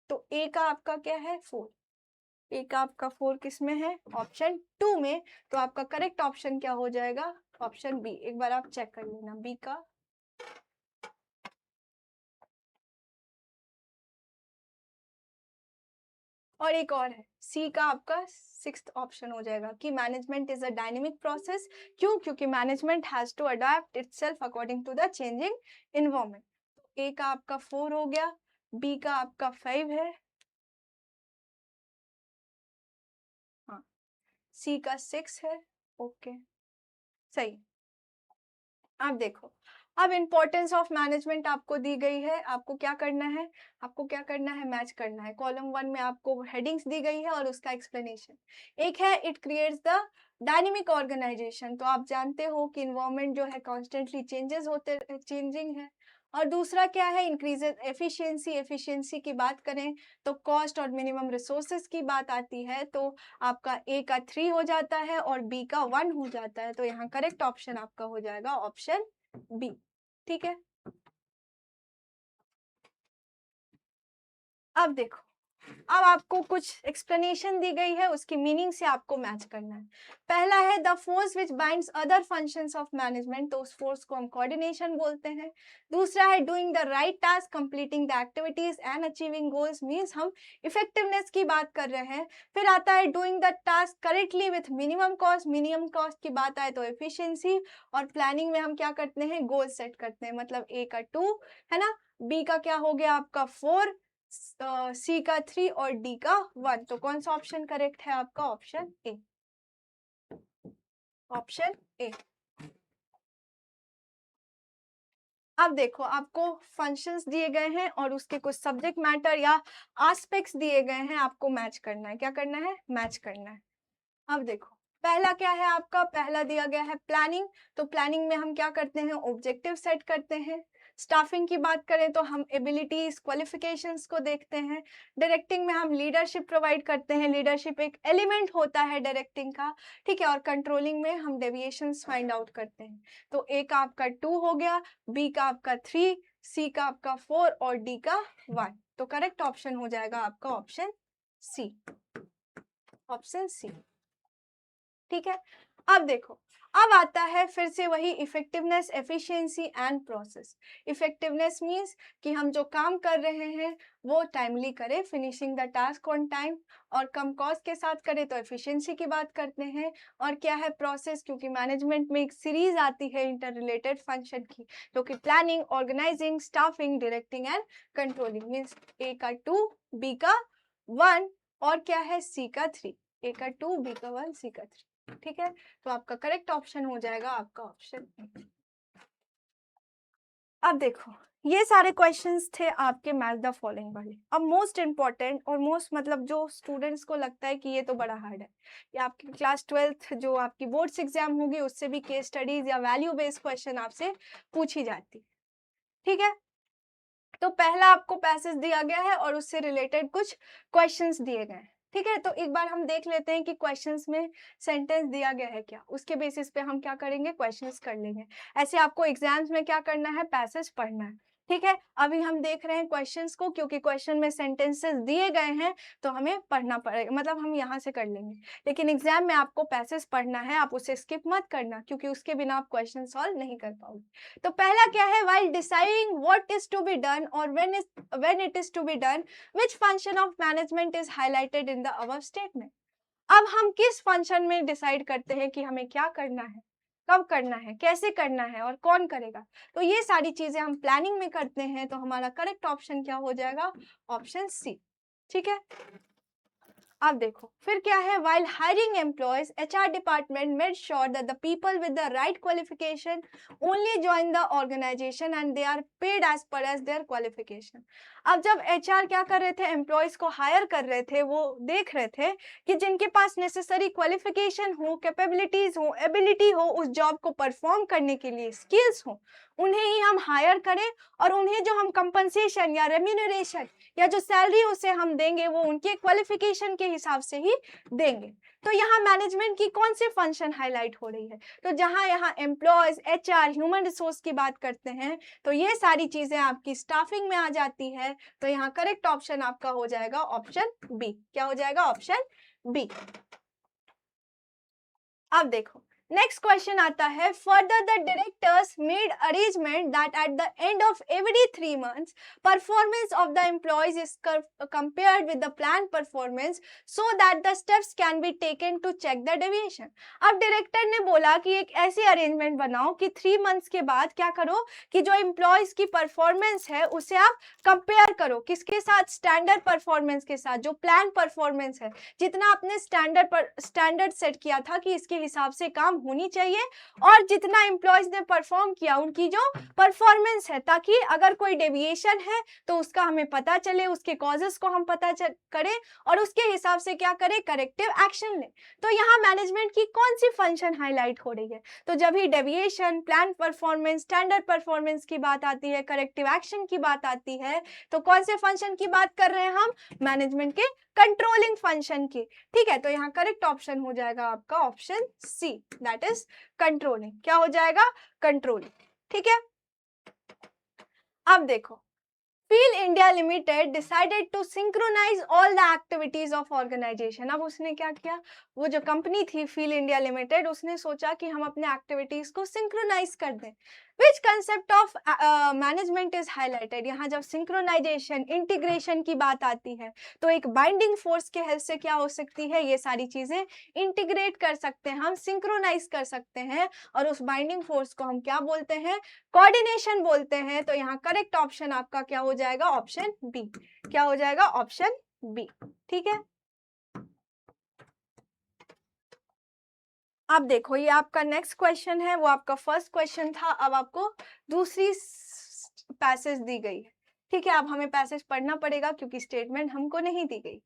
तो ए का आपका क्या है, 4, ए का आपका 4 किस में है, ऑप्शन 2 में, तो आपका करेक्ट ऑप्शन क्या हो जाएगा, ऑप्शन बी। एक बार आप चेक कर लेना बी का। और एक और है, सी का आपका 6th ऑप्शन हो जाएगा कि management is a dynamic process. क्यों, क्योंकि management has to adapt itself according to the changing environment. A का आपका 4 हो गया, बी का आपका 5 है, हाँ, सी का 6 है, ओके सही। अब देखो, अब इम्पोर्टेंस ऑफ मैनेजमेंट आपको दी गई है, आपको क्या करना है, आपको क्या करना है, मैच करना है। कॉलम 1 में आपको हेडिंग्स दी गई है और उसका एक्सप्लेनेशन। एक है it creates the dynamic organisation, तो आप जानते हो कि इन्वायरमेंट जो है कॉन्स्टेंटली चेंजिंग है। और दूसरा क्या है, इंक्रीजेज एफिशिएंसी, एफिशिएंसी की बात करें तो कॉस्ट और मिनिमम रिसोर्सेज की बात आती है, तो आपका ए का 3 हो जाता है और बी का 1 हो जाता है, तो यहाँ करेक्ट ऑप्शन आपका हो जाएगा ऑप्शन बी। ठीक है, अब देखो, अब आपको कुछ एक्सप्लेनेशन दी गई है, उसकी मीनिंग से आपको मैच करना है। पहला है the force which binds other functions of management, तो उस फोर्स को हम कोऑर्डिनेशन बोलते हैं। दूसरा है doing the right task, completing the activities and achieving goals, means हम इफेक्टिवनेस की बात कर रहे हैं। फिर आता है doing the task correctly with minimum cost, minimum cost की बात आए तो एफिशिएंसी। और प्लानिंग में हम क्या करते हैं, गोल सेट करते हैं, मतलब ए का 2 है ना, बी का क्या हो गया आपका 4, सी का 3 और डी का 1, तो कौन सा ऑप्शन करेक्ट है आपका, ऑप्शन ए, ऑप्शन ए। अब देखो, आपको फंक्शंस दिए गए हैं और उसके कुछ सब्जेक्ट मैटर या एस्पेक्ट्स दिए गए हैं, आपको मैच करना है। क्या करना है, मैच करना है। अब देखो, पहला क्या है आपका, पहला दिया गया है प्लानिंग, तो प्लानिंग में हम क्या करते हैं, ऑब्जेक्टिव सेट करते हैं। स्टाफिंग की बात करें तो हम एबिलिटीज क्वालिफिकेशंस को देखते हैं। डायरेक्टिंग में हम लीडरशिप प्रोवाइड करते हैं, लीडरशिप एक एलिमेंट होता है डायरेक्टिंग का, ठीक है। और कंट्रोलिंग में हम डेविएशंस फाइंड आउट करते हैं। तो ए का आपका 2 हो गया, बी का आपका 3, सी का आपका 4 और डी का 1, तो करेक्ट ऑप्शन हो जाएगा आपका ऑप्शन सी, ऑप्शन सी। ठीक है, अब देखो, अब आता है फिर से वही effectiveness, efficiency and process. Effectiveness means कि हम जो काम कर रहे हैं वो टाइमली करें, finishing the task on time, और कम कॉस्ट के साथ करें तो एफिशिएंसी की बात करते हैं। और क्या है प्रोसेस, क्योंकि मैनेजमेंट में एक सीरीज आती है इंटर रिलेटेड फंक्शन की, जो कि planning, organising, staffing, directing and controlling, means A का 2, बी का 1 और क्या है सी का 3, ए का 2, बी का 1, सी का 3। ठीक है, तो आपका करेक्ट ऑप्शन हो जाएगा आपका ऑप्शन। अब देखो, ये सारे क्वेश्चंस थे आपके मैच द फॉलोइंग वाले। अब मोस्ट इंपॉर्टेंट और मोस्ट, मतलब जो स्टूडेंट्स को लगता है कि ये तो बड़ा हार्ड है, या आपकी क्लास 12th जो आपकी बोर्ड्स एग्जाम होगी उससे भी केस स्टडीज या वैल्यू बेस्ड क्वेश्चन आपसे पूछी जाती, ठीक है। तो पहला आपको पैसेज दिया गया है और उससे रिलेटेड कुछ क्वेश्चंस दिए गए हैं, ठीक है। तो एक बार हम देख लेते हैं कि क्वेश्चंस में सेंटेंस दिया गया है क्या, उसके बेसिस पे हम क्या करेंगे, क्वेश्चंस कर लेंगे। ऐसे आपको एग्जाम्स में क्या करना है, पैसेज पढ़ना है, ठीक है। अभी हम देख रहे हैं क्वेश्चंस को, क्योंकि क्वेश्चन में सेंटेंसेस दिए गए हैं तो हमें पढ़ना पड़ेगा, मतलब हम यहाँ से कर लेंगे। लेकिन एग्जाम में आपको पैसेज पढ़ना है, आप उसे स्किप मत करना, क्योंकि उसके बिना आप क्वेश्चन सॉल्व नहीं कर पाओगे। तो पहला क्या है, while deciding what is to be done or when it is to be done, which function of management is highlighted in the above statement। अब हम किस फंक्शन में डिसाइड करते हैं कि हमें क्या करना है, कब करना है, कैसे करना है और कौन करेगा, तो ये सारी चीजें हम प्लानिंग में करते हैं, तो हमारा करेक्ट ऑप्शन क्या हो जाएगा, ऑप्शन सी, ठीक है। अब देखो, फिर क्या है, while hiring employees, HR department made sure that the people with the right qualification only join the organization and they are paid as per as their qualification। अब जब HR क्या कर रहे थे, एम्प्लॉयज को हायर कर रहे थे, वो देख रहे थे कि जिनके पास नेसेसरी क्वालिफिकेशन हो, कैपेबिलिटीज हो, एबिलिटी हो, उस जॉब को परफॉर्म करने के लिए स्किल्स हो, उन्हें ही हम हायर करें, और उन्हें जो हम कंपनसेशन या रेम्यूनरेशन या जो सैलरी उसे हम देंगे वो उनके क्वालिफिकेशन के हिसाब से ही देंगे। तो यहाँ मैनेजमेंट की कौन सी फंक्शन हाईलाइट हो रही है, तो जहाँ यहाँ एम्प्लॉयज, HR, ह्यूमन रिसोर्स की बात करते हैं, तो ये सारी चीजें आपकी स्टाफिंग में आ जाती है, तो यहाँ करेक्ट ऑप्शन आपका हो जाएगा ऑप्शन बी। क्या हो जाएगा, ऑप्शन बी। अब देखो, नेक्स्ट क्वेश्चन आता है, further the directors made arrangement that at the end of every 3 months performance of the employees is compared with the plan performance so that the steps can be taken to check the deviation. अब डायरेक्टर ने बोला कि एक ऐसी अरेंजमेंट बनाओ कि 3 months के बाद क्या करो कि जो एम्प्लॉयज की परफॉर्मेंस है उसे आप कंपेयर करो, किसके साथ, स्टैंडर्ड परफॉर्मेंस के साथ, जो प्लान परफॉर्मेंस है, जितना आपने स्टैंडर्ड सेट किया था कि इसके हिसाब से काम होनी चाहिए, और जितना एम्प्लॉयज ने परफॉर्म किया उनकी जो परफॉर्मेंस है, ताकि अगर कोई डेविएशन है तो उसका हमें पता चले, उसके कॉजेस को हम पता करें और उसके हिसाब से क्या करें, करेक्टिव एक्शन लें। तो यहाँ मैनेजमेंट की कौन सी फंक्शन हाईलाइट हो रही है, तो जब भी deviation, plan performance, standard performance की बात आती है, करेक्टिव एक्शन की बात आती है, तो कौन से फंक्शन की बात कर रहे हैं हम, मैनेजमेंट के कंट्रोलिंग फंक्शन की। ठीक है, तो यहाँ करेक्ट ऑप्शन हो जाएगा आपका option C, that is controlling. क्या हो जाएगा, कंट्रोलिंग। ठीक है, अब देखो, Feel India Limited decided to synchronize all the activities of organization. अब उसने क्या किया, वो जो कंपनी थी फील इंडिया लिमिटेड, उसने सोचा कि हम अपने एक्टिविटीज को सिंक्रोनाइज कर दें। Which concept of management is highlighted. यहाँ जब सिंक्रोनाइजेशन, इंटीग्रेशन की बात आती है तो एक बाइंडिंग फोर्स के हेल्प से क्या हो सकती है, ये सारी चीजें इंटीग्रेट कर सकते हैं, हम सिंक्रोनाइज कर सकते हैं, और उस बाइंडिंग फोर्स को हम क्या बोलते हैं, कोऑर्डिनेशन बोलते हैं। तो यहाँ करेक्ट ऑप्शन आपका क्या हो जाएगा, ऑप्शन बी। क्या हो जाएगा, ऑप्शन बी। ठीक है, अब देखो, ये आपका नेक्स्ट क्वेश्चन है, वो आपका फर्स्ट क्वेश्चन था, अब आपको दूसरी पैसेज दी गई है। ठीक है, अब हमें पैसेज पढ़ना पड़ेगा क्योंकि स्टेटमेंट हमको नहीं दी गई।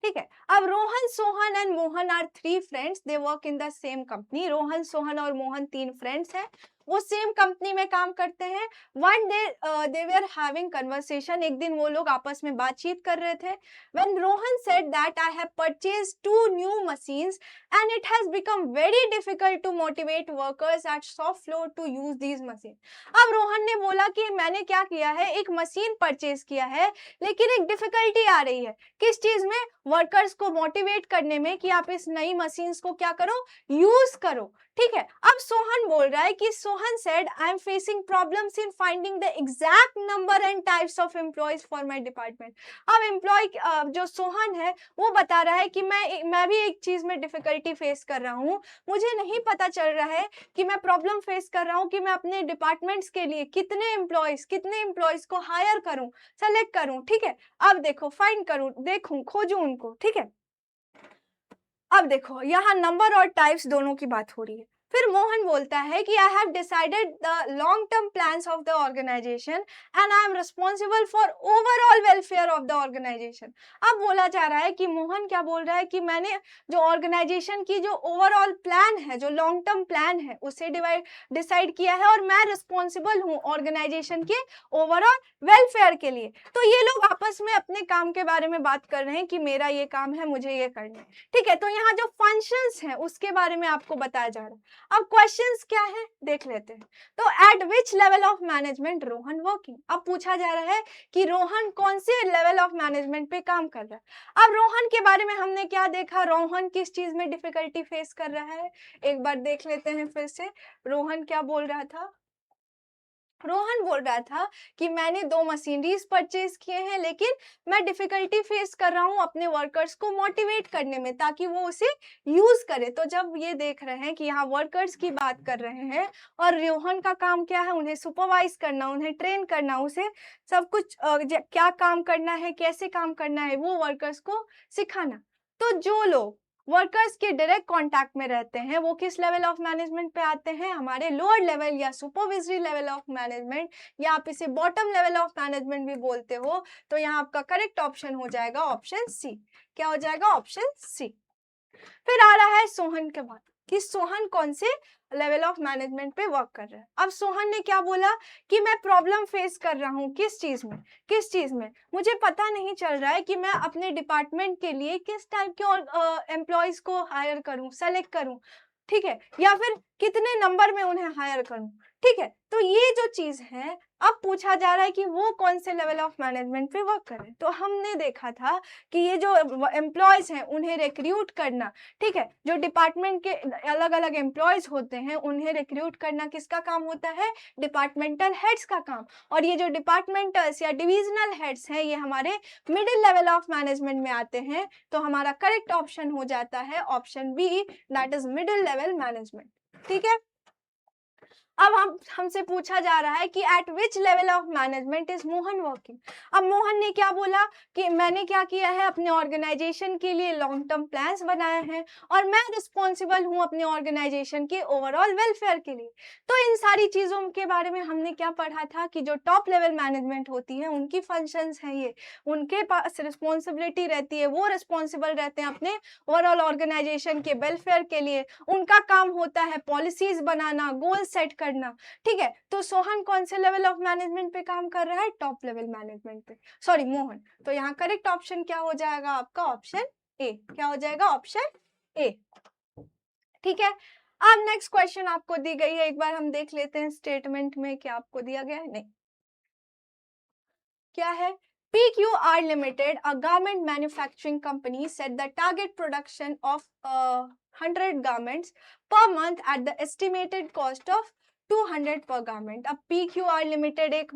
ठीक है, अब Rohan, Sohan and Mohan are 3 friends, they work in the same company. Rohan, Sohan और मोहन 3 फ्रेंड्स हैं, वो सेम कंपनी में काम करते हैं। One day they were having conversation, एक दिन वो लोग आपस में बातचीत कर रहे थे। When Rohan said that I have purchased 2 new machines and it has become very difficult to motivate workers at shop floor to use these machine. अब रोहन ने बोला कि मैंने क्या किया है, एक मशीन परचेज किया है, लेकिन एक डिफिकल्टी आ रही है, किस चीज में, वर्कर्स को मोटिवेट करने में कि आप इस नई मशीन्स को क्या करो, यूज करो। ठीक है, अब सोहन बोल रहा है कि Sohan said I am facing problems in finding the exact number and types of employees for my department. अब एम्प्लॉय जो सोहन है वो बता रहा है कि मैं भी एक चीज में डिफिकल्टी फेस कर रहा हूँ, मुझे नहीं पता चल रहा है कि मैं प्रॉब्लम फेस कर रहा हूँ कि मैं अपने डिपार्टमेंट्स के लिए कितने एम्प्लॉयज को हायर करूँ, सेलेक्ट करूँ। ठीक है, अब देखो, फाइंड करूँ, देखूं, खोजूं उनको। ठीक है, अब देखो, यहाँ नंबर और टाइप्स दोनों की बात हो रही है। फिर मोहन बोलता है कि I have decided the long term plans of the organization and I am responsible for overall welfare of the organisation. अब बोला जा रहा है कि मोहन क्या बोल रहा है कि मैंने जो ऑर्गेनाइजेशन की जो ओवरऑल प्लान है, जो लॉन्ग टर्म प्लान है, उसे डिसाइड किया है, और मैं रिस्पॉन्सिबल हूँ ऑर्गेनाइजेशन के ओवरऑल वेलफेयर के लिए। तो ये लोग आपस में अपने काम के बारे में बात कर रहे हैं कि मेरा ये काम है, मुझे ये करना है। ठीक है, तो यहाँ जो फंक्शंस हैं उसके बारे में आपको बताया जा रहा है। अब क्वेश्चंस क्या है देख लेते हैं। तो eight which level of management Rohan working. अब पूछा जा रहा है कि रोहन कौन से लेवल ऑफ मैनेजमेंट पे काम कर रहा है। अब रोहन के बारे में हमने क्या देखा, रोहन किस चीज में डिफिकल्टी फेस कर रहा है, एक बार देख लेते हैं फिर से। रोहन क्या बोल रहा था, रोहन बोल रहा था कि मैंने 2 मशीनरीज परचेज किए हैं, लेकिन मैं डिफिकल्टी फेस कर रहा हूं अपने वर्कर्स को मोटिवेट करने में ताकि वो उसे यूज करे। तो जब ये देख रहे हैं कि यहाँ वर्कर्स की बात कर रहे हैं और रोहन का काम क्या है, उन्हें सुपरवाइज करना, उन्हें ट्रेन करना, उसे सब कुछ क्या काम करना है, कैसे काम करना है, वो वर्कर्स को सिखाना। तो जो लोग वर्कर्स के डायरेक्ट कांटेक्ट में रहते हैं वो किस लेवल ऑफ मैनेजमेंट पे आते हैं, हमारे लोअर लेवल या सुपरविजरी लेवल ऑफ मैनेजमेंट, या आप इसे बॉटम लेवल ऑफ मैनेजमेंट भी बोलते हो। तो यहाँ आपका करेक्ट ऑप्शन हो जाएगा ऑप्शन सी। क्या हो जाएगा, ऑप्शन सी। फिर आ रहा है सोहन के बाद कि सोहन कौन से लेवल ऑफ मैनेजमेंट पे वर्क कर रहा है। अब सोहन ने क्या बोला कि मैं प्रॉब्लम फेस कर रहा हूँ, किस चीज में मुझे पता नहीं चल रहा है कि मैं अपने डिपार्टमेंट के लिए किस टाइप के एम्प्लॉयज को हायर करूँ, सेलेक्ट करूँ। ठीक है, या फिर कितने नंबर में उन्हें हायर करूँ। ठीक है, तो ये जो चीज है, अब पूछा जा रहा है कि वो कौन से लेवल ऑफ मैनेजमेंट पे वर्क करें। तो हमने देखा था कि ये जो एम्प्लॉयज हैं उन्हें रिक्रूट करना, ठीक है, जो डिपार्टमेंट के अलग अलग एम्प्लॉयज होते हैं उन्हें रिक्रूट करना किसका काम होता है, डिपार्टमेंटल हेड्स का काम। और ये जो डिपार्टमेंटल्स या डिविजनल हेड्स हैं ये हमारे मिडिल लेवल ऑफ मैनेजमेंट में आते हैं। तो हमारा करेक्ट ऑप्शन हो जाता है option B, that is middle level management. ठीक है, अब हमसे पूछा जा रहा है कि at which level of management is Mohan working. अब मोहन ने क्या बोला कि मैंने क्या किया है, अपने ऑर्गेनाइजेशन के लिए लॉन्ग टर्म प्लान्स बनाए हैं और मैं रिस्पॉन्सिबल हूं अपने ऑर्गेनाइजेशन के ओवरऑल वेलफेयर के लिए। तो इन सारी चीजों के बारे में हमने क्या पढ़ा था कि जो टॉप लेवल मैनेजमेंट होती है उनकी फंक्शंस हैं ये, उनके पास रिस्पॉन्सिबिलिटी रहती है, वो रिस्पॉन्सिबल रहते हैं अपने ओवरऑल ऑर्गेनाइजेशन के वेलफेयर के लिए। उनका काम होता है पॉलिसीज बनाना, गोल सेट करना। ठीक है, तो सोहन कौन से लेवल ऑफ मैनेजमेंट पे काम कर रहा है, टॉप लेवल मैनेजमेंट पे, सॉरी मोहन। तो यहाँ करेक्ट ऑप्शन क्या हो जाएगा आपका, ऑप्शन ए। क्या हो जाएगा, ऑप्शन ए। ठीक है, अब नेक्स्ट क्वेश्चन आपको दी गई है, एक बार हम देख लेते हैं स्टेटमेंट में क्या आपको दिया गया है। नहीं, क्या है, PQR Limited, a garment manufacturing company, set the target production of 100 garments per month at the estimated cost of 200 per garment। अब PQR Limited एक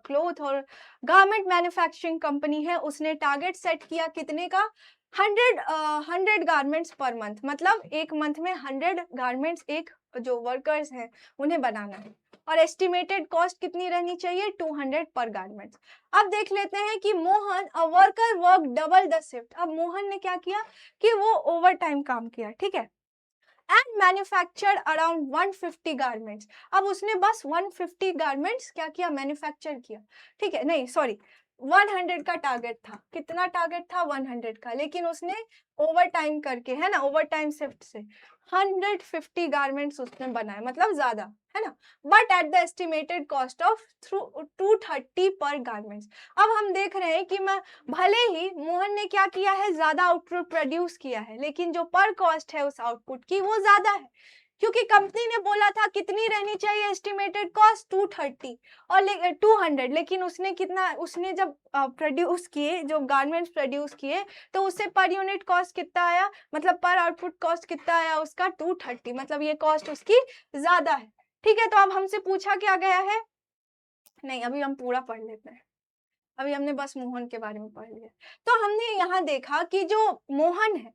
क्लोथ और गारमेंट मैन्युफैक्चरिंग कंपनी है, उसने टारगेट सेट किया कितने का, 100 गारमेंट्स पर मंथ, मतलब एक मंथ में 100 गारमेंट्स एक जो वर्कर्स हैं उन्हें बनाना है, और एस्टिमेटेड कॉस्ट कितनी रहनी चाहिए, 200 पर गारमेंट्स। अब देख लेते हैं कि Mohan a worker work double the shift. अब मोहन ने क्या किया कि वो ओवर टाइम काम किया, ठीक है, एंड मैन्युफैक्चर्ड अराउंड 150 गारमेंट्स। अब उसने बस 150 गारमेंट्स क्या किया, मैन्युफैक्चर किया। ठीक है, नहीं सॉरी, 100 का टारगेट था, कितना टारगेट था, 100 का, लेकिन उसने ओवर टाइम करके, है ना, ओवर टाइम शिफ्ट से 150 गारमेंट्स उसने बनाए, मतलब ज्यादा, है ना, but at the estimated cost of 230 पर गारमेंट्स। अब हम देख रहे हैं कि मैं भले ही मोहन ने क्या किया है, ज्यादा आउटपुट प्रोड्यूस किया है, लेकिन जो पर कॉस्ट है उस आउटपुट की वो ज्यादा है, क्योंकि कंपनी ने बोला था कितनी रहनी चाहिए एस्टिमेटेड कॉस्ट 230 और 200, लेकिन उसने कितना, उसने जब प्रोड्यूस किए, जो गारमेंट्स प्रोड्यूस किए, तो उससे पर यूनिट कॉस्ट कितना आया, मतलब पर आउटपुट कॉस्ट कितना आया उसका, 230, मतलब ये कॉस्ट उसकी ज्यादा है। ठीक है, तो अब हमसे पूछा क्या गया है, नहीं अभी हम पूरा पढ़ लेते हैं, अभी हमने बस मोहन के बारे में पढ़ लिया। तो हमने यहाँ देखा कि जो मोहन है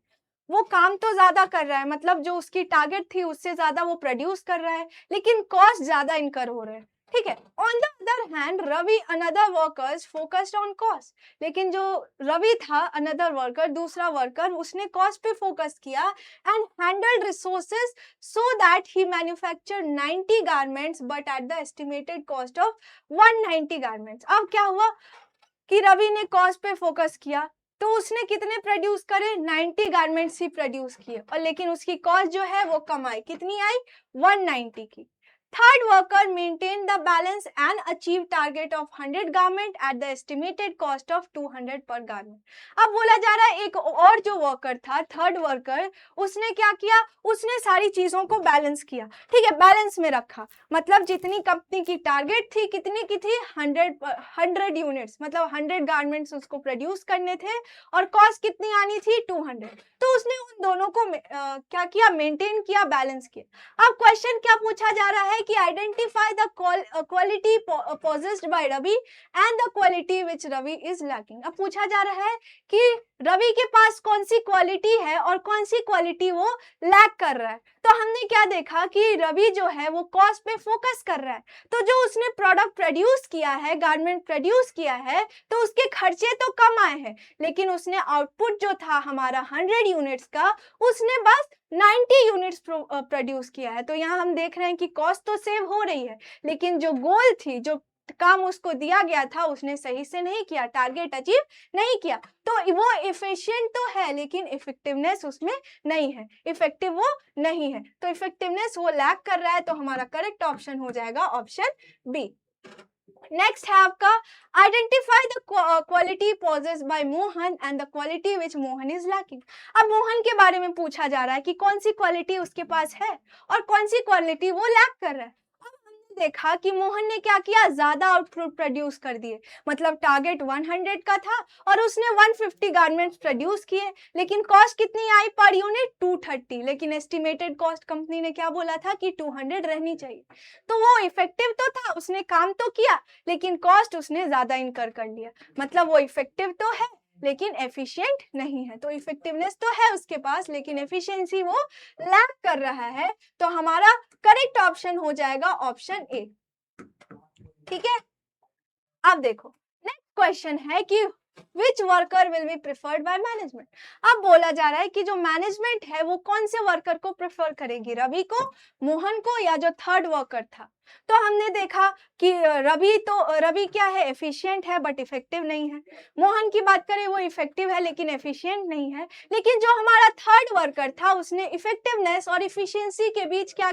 वो काम तो ज्यादा कर रहा है, मतलब जो उसकी टारगेट थी उससे ज्यादा वो प्रोड्यूस कर रहा है, लेकिन कॉस्ट ज्यादा इनकर हो रहे हैं। ठीक है, on the other hand Ravi another workers focused on cost, लेकिन जो रवि था अनदर वर्कर, दूसरा वर्कर, उसने कॉस्ट पे फोकस किया and handled resources so that he manufacture 90 garments but at the estimated cost of 190 garments. अब क्या हुआ कि रवि ने कॉस्ट पे फोकस किया, तो उसने कितने प्रोड्यूस करे, 90 गारमेंट्स ही प्रोड्यूस किए, और लेकिन उसकी कॉस्ट जो है वो कम आई, कितनी आई, 190 की। Third worker maintain the balance and achieve target of 100 garment eight the estimated cost of 200 पर गारमेंट। अब बोला जा रहा है एक और जो वर्कर था, थर्ड वर्कर, उसने क्या किया, उसने सारी चीजों को बैलेंस किया। ठीक है, बैलेंस में रखा, मतलब जितनी कंपनी की टारगेट थी कितनी की थी, 100 यूनिट्स, मतलब 100 गारमेंट्स उसको प्रोड्यूस करने थे, और कॉस्ट कितनी आनी थी, 200। तो उसने उन दोनों को क्या किया, मेंटेन किया, बैलेंस किया। अब क्वेश्चन क्या पूछा जा रहा है कि identify the quality possessed by Ravi and the quality which Ravi is lacking. अब पूछा जा रहा है कि रवि के पास कौन सी क्वालिटी है और कौन सी क्वालिटी वो लैक कर रहा है। तो हमने क्या देखा कि रवि जो है वो कॉस्ट पे फोकस कर रहा है, तो जो उसने प्रोडक्ट प्रोड्यूस किया है, गारमेंट प्रोड्यूस किया है, तो उसके खर्चे तो कम आए हैं, लेकिन उसने आउटपुट जो था हमारा 100 यूनिट्स का, उसने बस 90 यूनिट्स प्रोड्यूस किया है। तो यहाँ हम देख रहे हैं कि कॉस्ट तो सेव हो रही है, लेकिन जो गोल थी, जो काम उसको दिया गया था, उसने सही से नहीं किया, टारगेट अचीव नहीं किया। तो वो एफिशिएंट तो है, लेकिन इफेक्टिवनेस उसमें नहीं है, इफेक्टिव वो नहीं है, तो इफेक्टिवनेस वो लैक कर रहा है। तो हमारा करेक्ट ऑप्शन हो जाएगा ऑप्शन बी। नेक्स्ट है आपका identify the quality posses by Mohan and the quality which Mohan is lacking. अब मोहन के बारे में पूछा जा रहा है कि कौन सी क्वालिटी उसके पास है और कौन सी क्वालिटी वो लैक कर रहा है। अब हमने देखा कि मोहन ने क्या किया, ज्यादा आउटपुट प्रोड्यूस कर दिए, मतलब टारगेट 100 का था और उसने 150 गारमेंट्स प्रोड्यूस किए, लेकिन कॉस्ट कितनी आई पर यूनिट 230, लेकिन एस्टिमेटेड कॉस्ट कंपनी ने क्या बोला था कि 200 रहनी चाहिए। तो वो इफेक्टिव तो था, उसने काम तो किया, लेकिन कॉस्ट उसने ज्यादा इनकर कर लिया, मतलब वो इफेक्टिव तो है लेकिन एफिशिएंट नहीं है। तो इफेक्टिवनेस तो है उसके पास लेकिन एफिशिएंसी वो लैक कर रहा है। तो हमारा करेक्ट ऑप्शन हो जाएगा ऑप्शन ए। ठीक है, अब देखो नेक्स्ट क्वेश्चन है कि which worker will be preferred by management. अब बोला जा रहा है कि जो मैनेजमेंट है वो कौन से वर्कर को प्रेफर करेगी, रवि को, मोहन को, या जो थर्ड वर्कर था। तो हमने देखा कि रवि क्या है, एफिशिएंट है बट इफेक्टिव नहीं है। मोहन की बात करें वो इफेक्टिव है लेकिन एफिशिएंट नहीं है। लेकिन जो हमारा थर्ड वर्कर था उसने इफेक्टिवनेस और इफिशियंसी के बीच क्या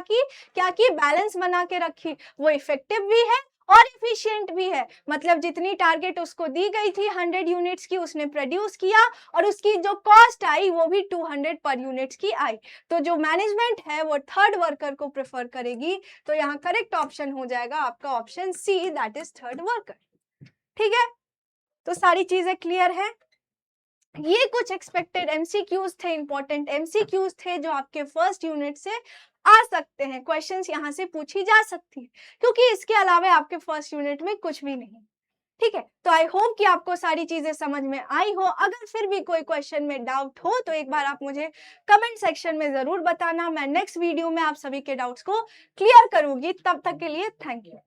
की बैलेंस बना के रखी। वो इफेक्टिव भी है और इफिशिएंट भी है, मतलब जितनी टारगेट उसको दी गई थी 100 यूनिट्स की उसने प्रोड्यूस किया और उसकी जो कॉस्ट आई वो भी 200 पर यूनिट्स की आई। तो जो मैनेजमेंट है वो थर्ड वर्कर को प्रेफर करेगी। तो यहाँ करेक्ट ऑप्शन हो जाएगा आपका option C, that is third worker. ठीक है, तो सारी चीजें क्लियर है। ये कुछ एक्सपेक्टेड एमसीक्यूज थे, इंपॉर्टेंट एमसीक्यूज थे जो आपके फर्स्ट यूनिट से आ सकते हैं, क्वेश्चंस यहाँ से पूछी जा सकती है, क्योंकि इसके अलावा आपके फर्स्ट यूनिट में कुछ भी नहीं। ठीक है, तो आई होप कि आपको सारी चीजें समझ में आई हो। अगर फिर भी कोई क्वेश्चन में डाउट हो तो एक बार आप मुझे कमेंट सेक्शन में जरूर बताना। मैं नेक्स्ट वीडियो में आप सभी के डाउट्स को क्लियर करूंगी। तब तक के लिए थैंक यू।